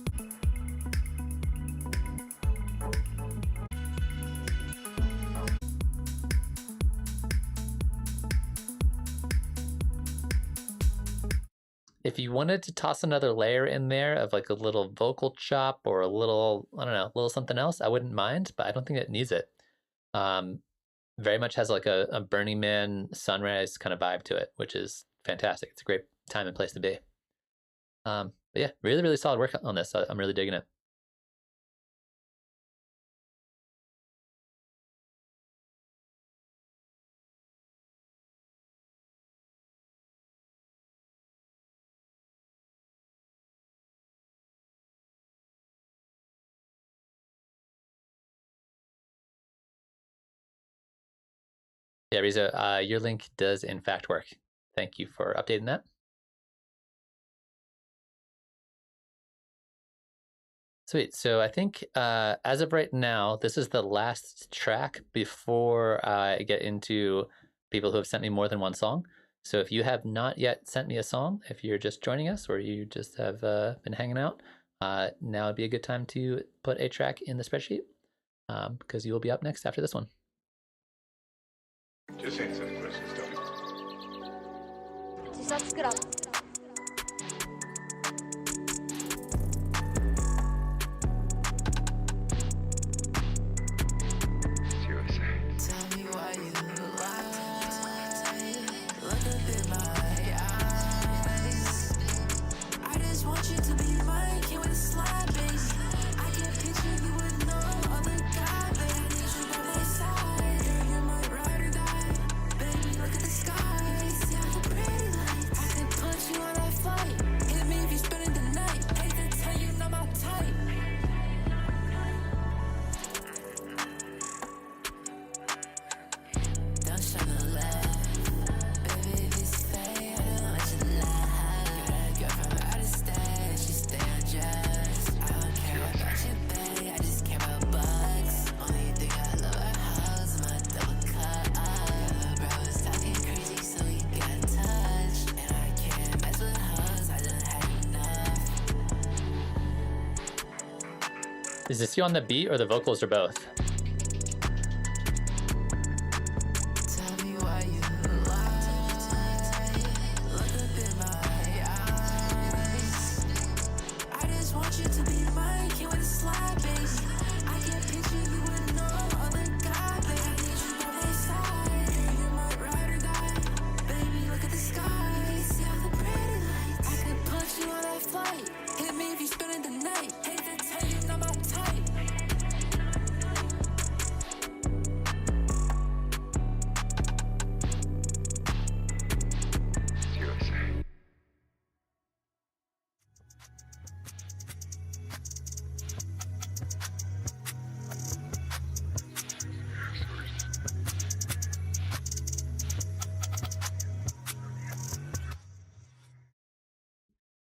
If you wanted to toss another layer in there of like a little vocal chop or a little, I don't know, a little something else, I wouldn't mind, but I don't think it needs it. Very much has like a Burning Man sunrise kind of vibe to it, which is fantastic. It's a great time and place to be. But yeah, really, really solid work on this. I'm really digging it. Yeah, Riza, your link does in fact work. Thank you for updating that. Sweet. So I think as of right now, this is the last track before I get into people who have sent me more than one song. So if you have not yet sent me a song, if you're just joining us or you just have been hanging out, now would be a good time to put a track in the spreadsheet because you will be up next after this one. Just answer the questions, don't you? Tell me why you lie. Look up in my eyes. I just want you to be mine. Can't wait to slide, baby. I can picture you with no other guy, baby. I need you by my side. Girl, you're my ride or die. Baby, look at the sky. See how pretty lights. I can put you on that flight. Hit me if you're spending the night. Hate to tell you, not my type. Don't show the love, baby. This fake, I don't want you to lie. Got a girl from out of state, she stay undressed. I don't care about your pay, I just care about bucks. Is this you on the beat or the vocals or both? Tell me why you lie. Look up in my eyes. I just want you to be mine. Can't wait to slide, baby. I can't picture you with no other guy, baby. I need you by my side. You're my ride or die. Baby, look at the sky. See all the pretty lights. I could put you on that flight. Hit me if you spending the night. Hate to tell you, not my type.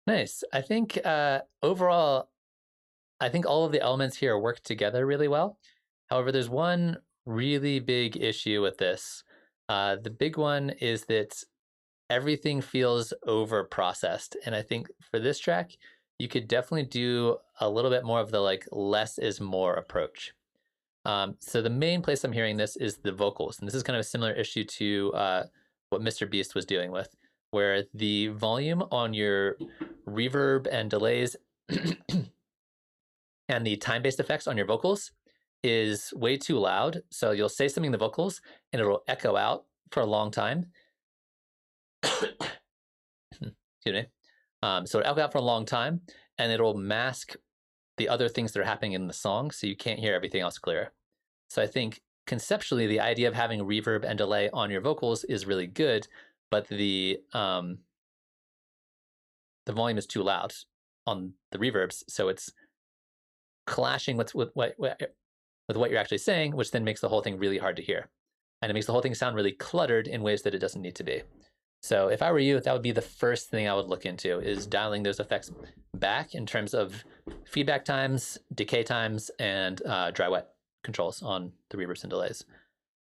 Nice. I think overall, I think all of the elements here work together really well. However, there's one really big issue with this. The big one is that everything feels over processed. And I think for this track, you could definitely do a little bit more of the like less is more approach. So the main place I'm hearing this is the vocals. And this is kind of a similar issue to what Mr. Beast was dealing with, where the volume on your reverb and delays and the time-based effects on your vocals is way too loud. So you'll say something in the vocals and it'll echo out for a long time. Excuse me. So it'll echo out for a long time and it'll mask the other things that are happening in the song, so you can't hear everything else clear. So I think conceptually the idea of having reverb and delay on your vocals is really good, but the volume is too loud on the reverbs, so it's clashing with what you're actually saying, which then makes the whole thing really hard to hear. And it makes the whole thing sound really cluttered in ways that it doesn't need to be. So if I were you, that would be the first thing I would look into, is dialing those effects back in terms of feedback times, decay times, and dry-wet controls on the reverbs and delays.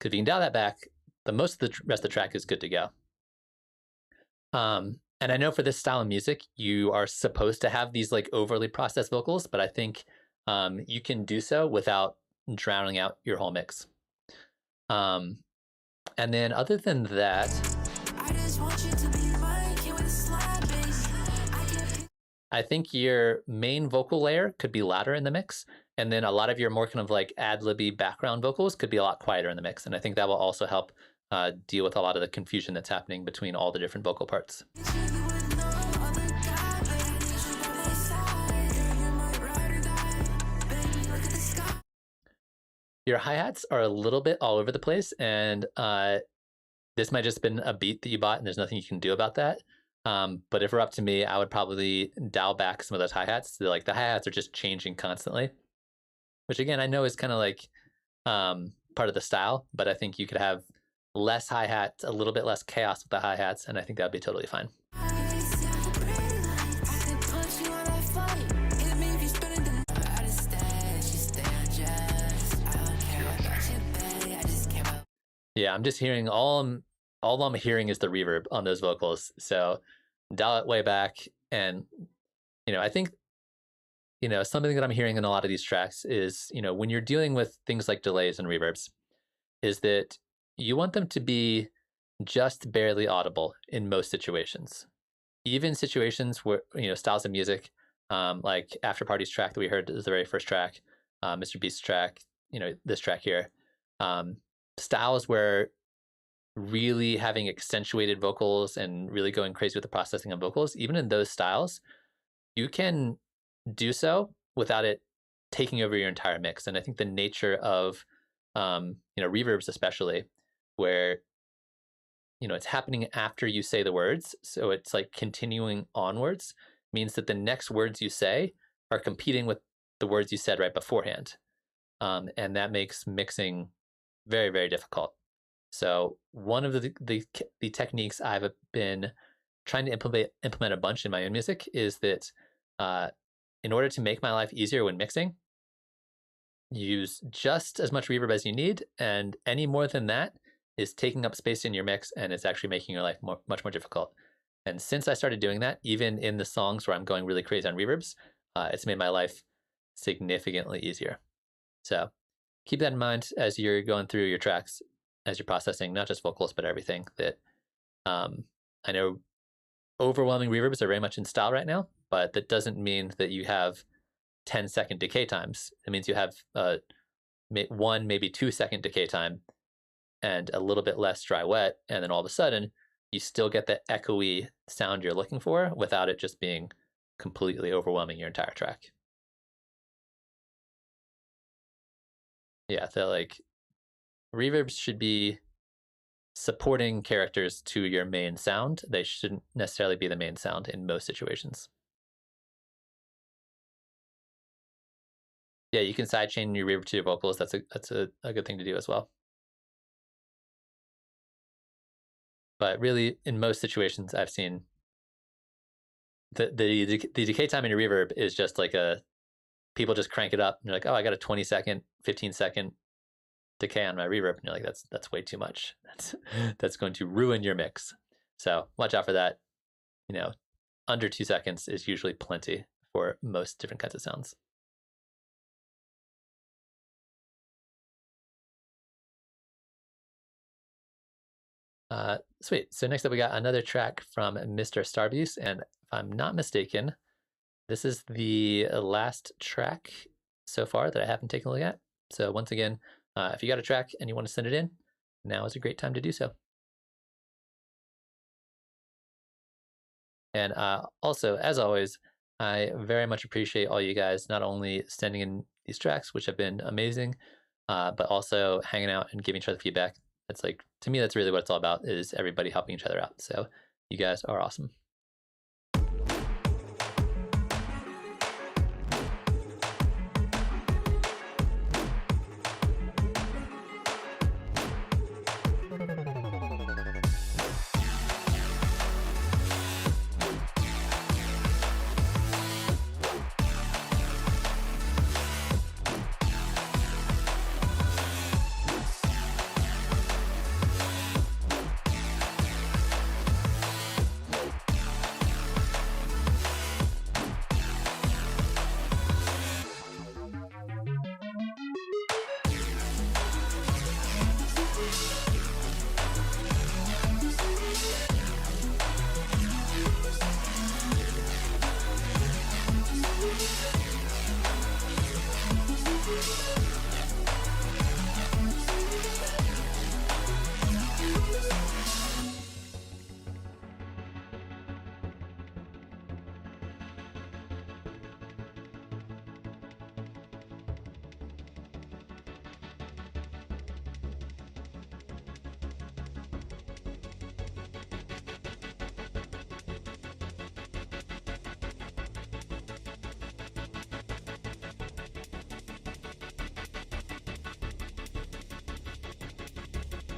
Because if you can dial that back, the most of the rest of the track is good to go. And I know for this style of music, you are supposed to have these like overly processed vocals, but I think you can do so without drowning out your whole mix. And then other than that, I just want you to be mine. Can't wait to slide, baby. I can't I think your main vocal layer could be louder in the mix, and then a lot of your more kind of like ad-libby background vocals could be a lot quieter in the mix. And I think that will also help deal with a lot of the confusion that's happening between all the different vocal parts. picture you with no other guy, baby. I need you by my side. You're my ride or die. Baby, look at the sky. Your hi-hats are a little bit all over the place, and this might just been a beat that you bought and there's nothing you can do about that. But if it were up to me, I would probably dial back some of those hi-hats. Like the hi-hats are just changing constantly, which again, I know is kind of like part of the style, but I think you could have less hi-hats, a little bit less chaos with the hi-hats, and I think that'd be totally fine. See all the pretty lights. I could put you on that flight. Hit me if you spinning the night. I just stay undressed. I don't care about your bed. I just care about. Yeah, I'm just hearing all I'm hearing is the reverb on those vocals. So dial it way back. And, I think, something that I'm hearing in a lot of these tracks is, when you're dealing with things like delays and reverbs, is that you want them to be just barely audible in most situations. Even situations where, styles of music, like After Party's track that we heard is the very first track, Mr. Beast's track, this track here, styles where really having accentuated vocals and really going crazy with the processing of vocals, even in those styles, you can do so without it taking over your entire mix. And I think the nature of, reverbs especially, where, it's happening after you say the words, so it's like continuing onwards, means that the next words you say are competing with the words you said right beforehand. And that makes mixing very, very difficult. So one of the techniques I've been trying to implement a bunch in my own music is that in order to make my life easier when mixing, use just as much reverb as you need, and any more than that is taking up space in your mix, and it's actually making your life much more difficult. And since I started doing that, even in the songs where I'm going really crazy on reverbs, it's made my life significantly easier. So keep that in mind as you're going through your tracks, as you're processing not just vocals but everything. That I know overwhelming reverbs are very much in style right now, but that doesn't mean that you have 10-second decay times. It means you have 1, maybe 2-second decay time and a little bit less dry wet, and then all of a sudden you still get the echoey sound you're looking for without it just being completely overwhelming your entire track. Yeah, so like reverbs should be supporting characters to your main sound. They shouldn't necessarily be the main sound in most situations. Yeah, you can sidechain your reverb to your vocals. That's a good thing to do as well. But really, in most situations, I've seen the decay time in your reverb is just like people just crank it up and you're like, oh, I got a 20-second, 15-second decay on my reverb, and you're like, that's way too much. That's going to ruin your mix. So watch out for that. You know, under 2 seconds is usually plenty for most different kinds of sounds. Sweet. So next up, we got another track from Mr. Starbuse, and if I'm not mistaken, this is the last track so far that I haven't taken a look at. So once again, if you got a track and you want to send it in, now is a great time to do so. And also, as always, I very much appreciate all you guys not only sending in these tracks, which have been amazing, but also hanging out and giving each other feedback. It's like, to me, that's really what it's all about, is everybody helping each other out. So you guys are awesome.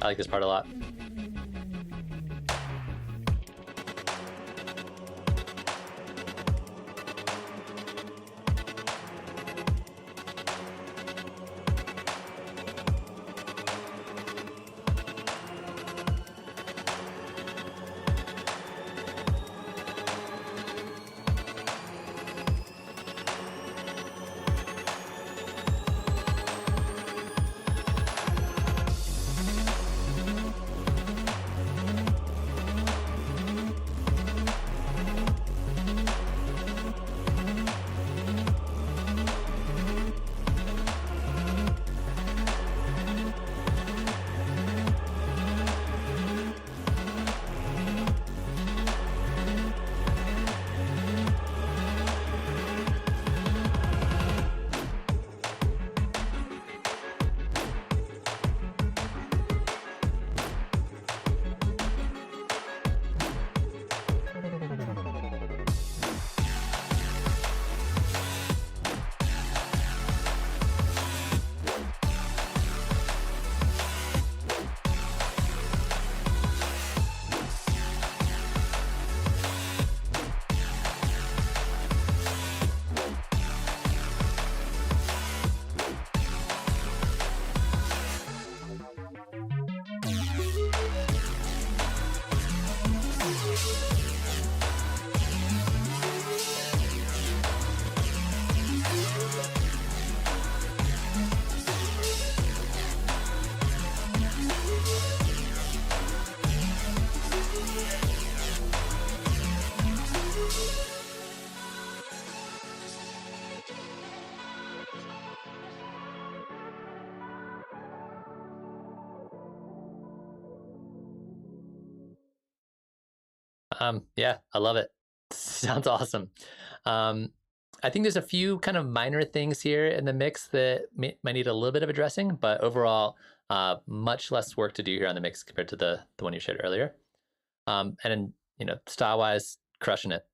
I like this part a lot. Yeah, I love it. Sounds awesome. Um, I think there's a few kind of minor things here in the mix that might need a little bit of addressing, but overall, much less work to do here on the mix compared to the one you showed earlier. And then, style-wise, crushing it.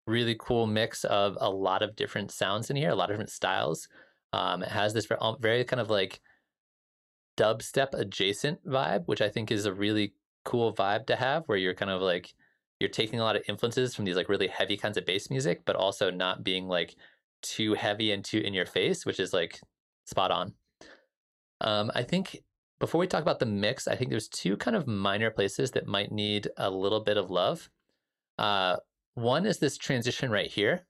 Really cool mix of a lot of different sounds in here, a lot of different styles. It has this very kind of like dubstep adjacent vibe, which I think is a really cool vibe to have, where you're kind of like you're taking a lot of influences from these like really heavy kinds of bass music, but also not being like too heavy and too in your face, which is like spot on. I think before we talk about the mix, I think there's two kind of minor places that might need a little bit of love. One is this transition right here.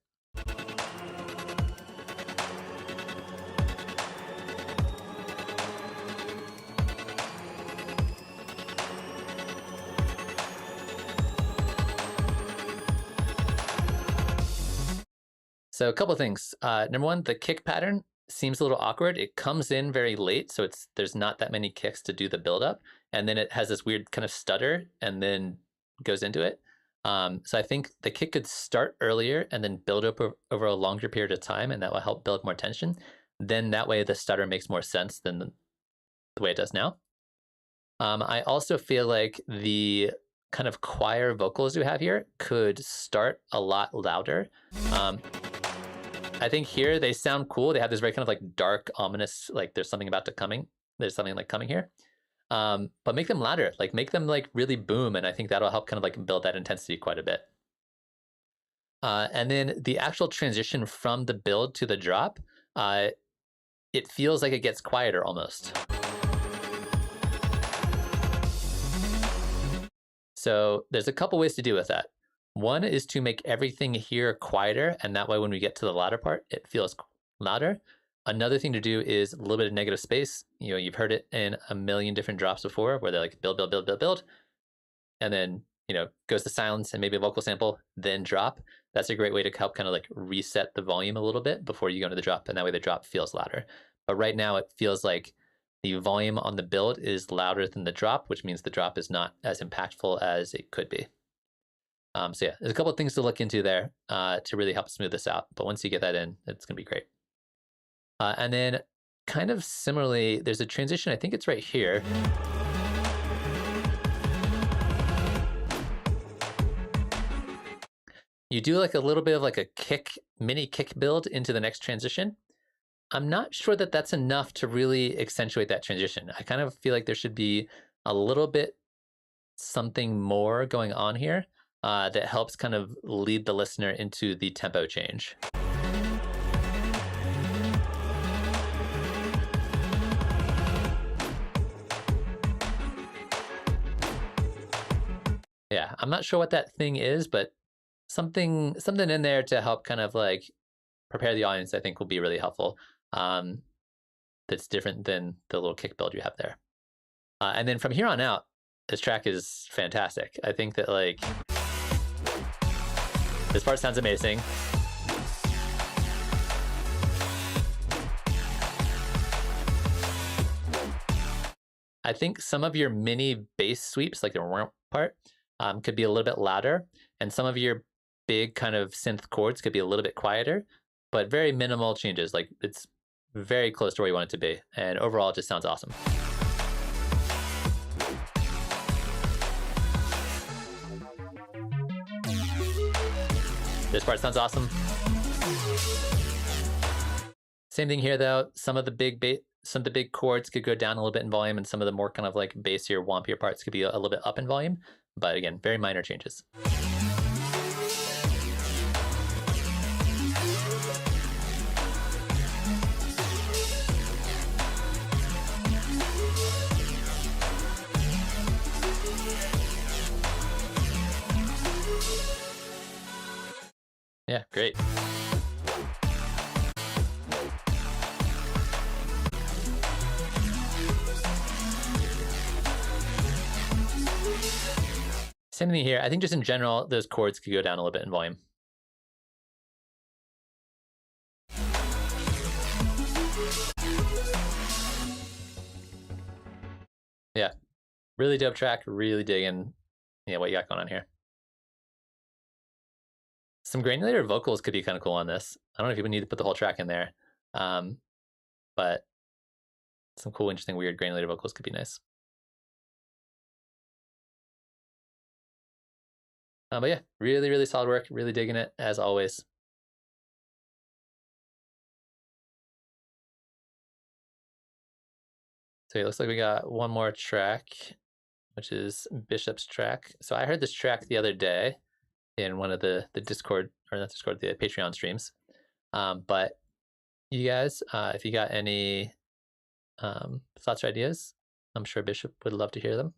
So a couple of things. Number one, the kick pattern seems a little awkward. It comes in very late, so there's not that many kicks to do the build-up, and then it has this weird kind of stutter and then goes into it. So I think the kick could start earlier and then build up over a longer period of time, and that will help build more tension. Then that way the stutter makes more sense than the way it does now. I also feel like the kind of choir vocals you have here could start a lot louder. I think here they sound cool. They have this very kind of like dark, ominous, like there's something about to coming. There's something like coming here. But make them louder, like make them like really boom. And I think that'll help kind of like build that intensity quite a bit. And then the actual transition from the build to the drop, it feels like it gets quieter almost. So there's a couple ways to deal with that. One is to make everything here quieter, and that way when we get to the latter part, it feels louder. Another thing to do is a little bit of negative space. You've heard it in a million different drops before, where they're like build, build, build, build, build, and then goes to silence and maybe a vocal sample, then drop. That's a great way to help kind of like reset the volume a little bit before you go into the drop, and that way the drop feels louder. But right now it feels like the volume on the build is louder than the drop, which means the drop is not as impactful as it could be. So yeah, there's a couple of things to look into there to really help smooth this out. But once you get that in, it's going to be great. And then kind of similarly, there's a transition, I think it's right here. You do like a little bit of like a mini kick build into the next transition. I'm not sure that that's enough to really accentuate that transition. I kind of feel like there should be a little bit something more going on here that helps kind of lead the listener into the tempo change. Yeah, I'm not sure what that thing is, but something in there to help kind of like prepare the audience, I think will be really helpful. That's different than the little kick build you have there. And then from here on out, this track is fantastic. I think that like this part sounds amazing. I think some of your mini bass sweeps, like the part, could be a little bit louder, and some of your big kind of synth chords could be a little bit quieter, but very minimal changes. Like it's very close to where you want it to be, and overall it just sounds awesome. This part sounds awesome. Same thing here though. Some of the big chords could go down a little bit in volume, and some of the more kind of like bassier, wompier parts could be a little bit up in volume. But again, very minor changes. Yeah, great. Same thing here. I think just in general, those chords could go down a little bit in volume. Yeah, really dope track. Really digging what you got going on here. Some granulated vocals could be kind of cool on this. I don't know if you need to put the whole track in there, but some cool, interesting, weird granulated vocals could be nice. But yeah, really, really solid work. Really digging it, as always. So it looks like we got one more track, which is Bishop's track. So I heard this track the other day in one of the Discord, or not Discord, the Patreon streams. But you guys, if you got any thoughts or ideas, I'm sure Bishop would love to hear them.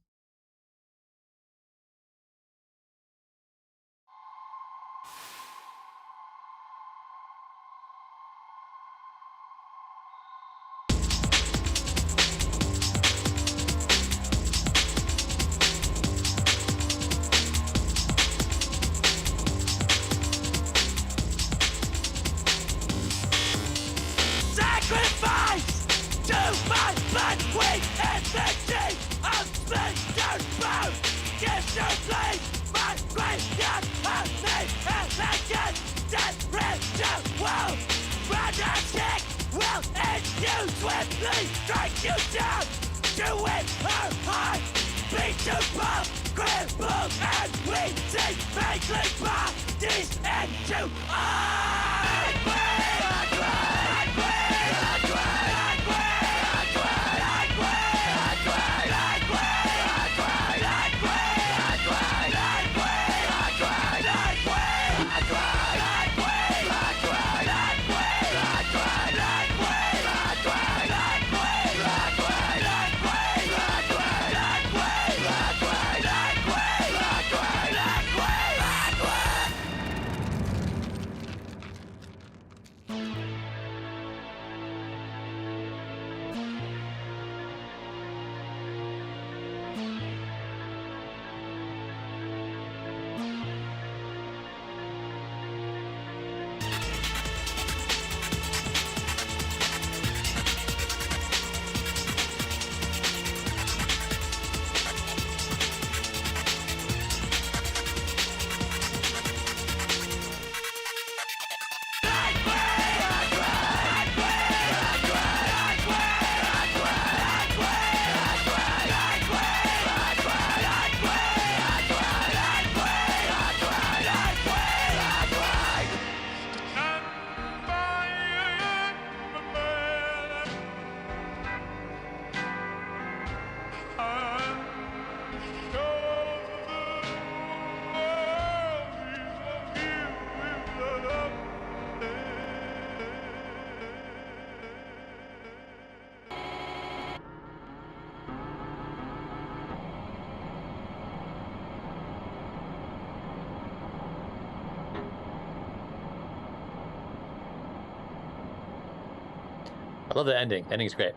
I love the ending. The ending's great.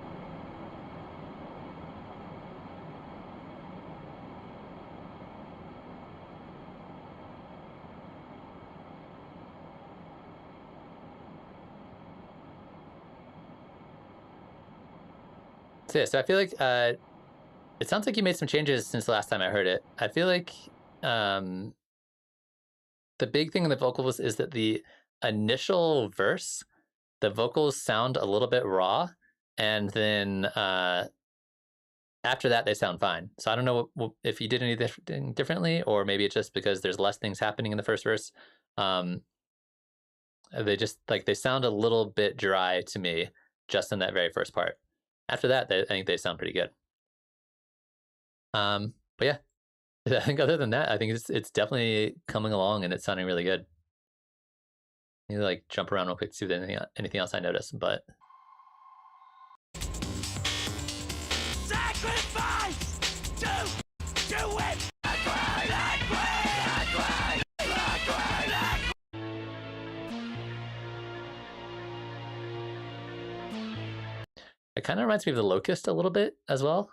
So yeah, so I feel like it sounds like you made some changes since the last time I heard it. I feel like the big thing in the vocals is that the initial verse, the vocals sound a little bit raw, and then after that they sound fine. So I don't know if you did anything differently, or maybe it's just because there's less things happening in the first verse. They just they sound a little bit dry to me just in that very first part. After that, I think they sound pretty good. But yeah, I think other than that, I think it's definitely coming along and it's sounding really good. I need to jump around real quick to see if there's anything else I noticed, but. Sacrifice to it. It kind of reminds me of the Locust a little bit as well.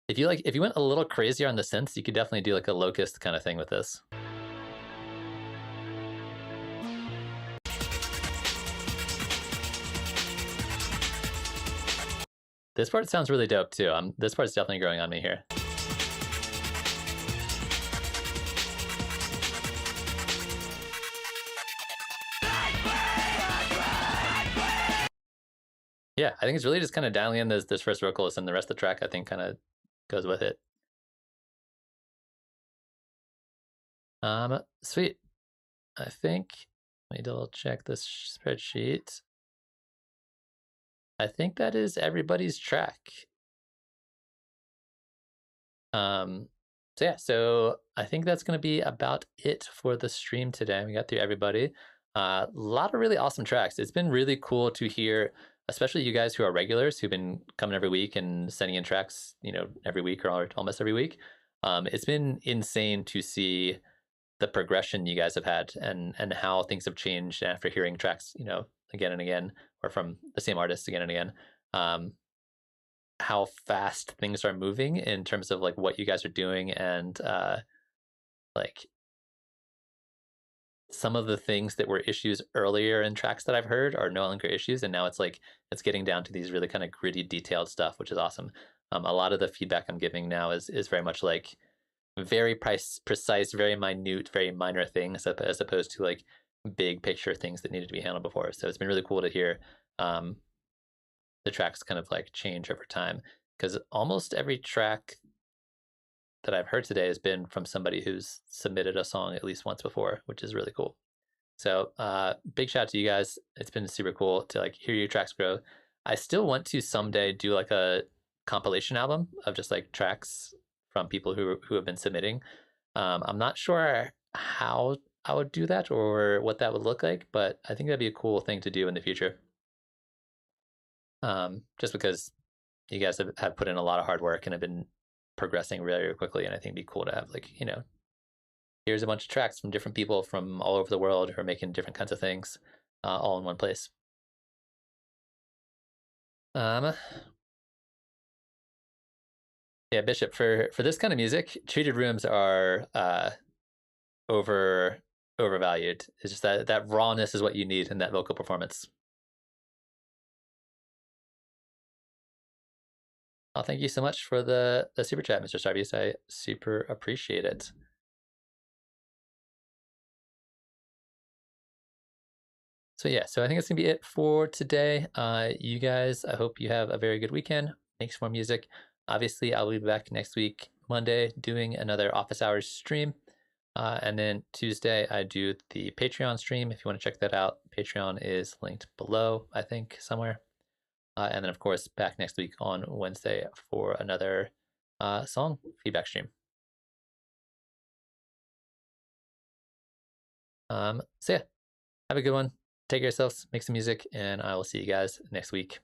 If you went a little crazier on the synths, you could definitely do a Locust kind of thing with this. This part sounds really dope too. This part's definitely growing on me here. Yeah, I think it's really just kind of dialing in this first vocalist, and the rest of the track I think kind of goes with it. Sweet. I think, let me double check this spreadsheet. I think that is everybody's track. So yeah, so I think that's going to be about it for the stream today. We got through everybody. A lot of really awesome tracks. It's been really cool to hear, especially you guys who are regulars who've been coming every week and sending in tracks, every week or almost every week. It's been insane to see the progression you guys have had and how things have changed after hearing tracks, again and again, or from the same artist again and again. How fast things are moving in terms of like what you guys are doing, and like some of the things that were issues earlier in tracks that I've heard are no longer issues, and now it's like it's getting down to these really kind of gritty, detailed stuff, which is awesome. A lot of the feedback I'm giving now is very much like very precise, very minute, very minor things, as opposed to like big picture things that needed to be handled before. So it's been really cool to hear the tracks kind of like change over time, because almost every track that I've heard today has been from somebody who's submitted a song at least once before, which is really cool. So big shout out to you guys. It's been super cool to like hear your tracks grow. I still want to someday do like a compilation album of just like tracks from people who have been submitting. I'm not sure how I would do that or what that would look like, but I think that'd be a cool thing to do in the future. Just because you guys have put in a lot of hard work and have been progressing really, really quickly, and I think it'd be cool to have like, here's a bunch of tracks from different people from all over the world who are making different kinds of things, all in one place. Yeah, Bishop, for this kind of music, treated rooms are overvalued. It's just that rawness is what you need in that vocal performance. Oh, thank you so much for the super chat, Mr. Starbucks. I super appreciate it. So yeah, so I think that's gonna be it for today. You guys, I hope you have a very good weekend. Make some more music. Obviously, I'll be back next week, Monday, doing another office hours stream. And then Tuesday, I do the Patreon stream. If you want to check that out, Patreon is linked below, I think, somewhere. And then, of course, back next week on Wednesday for another song feedback stream. So yeah, have a good one. Take care of yourselves, make some music, and I will see you guys next week.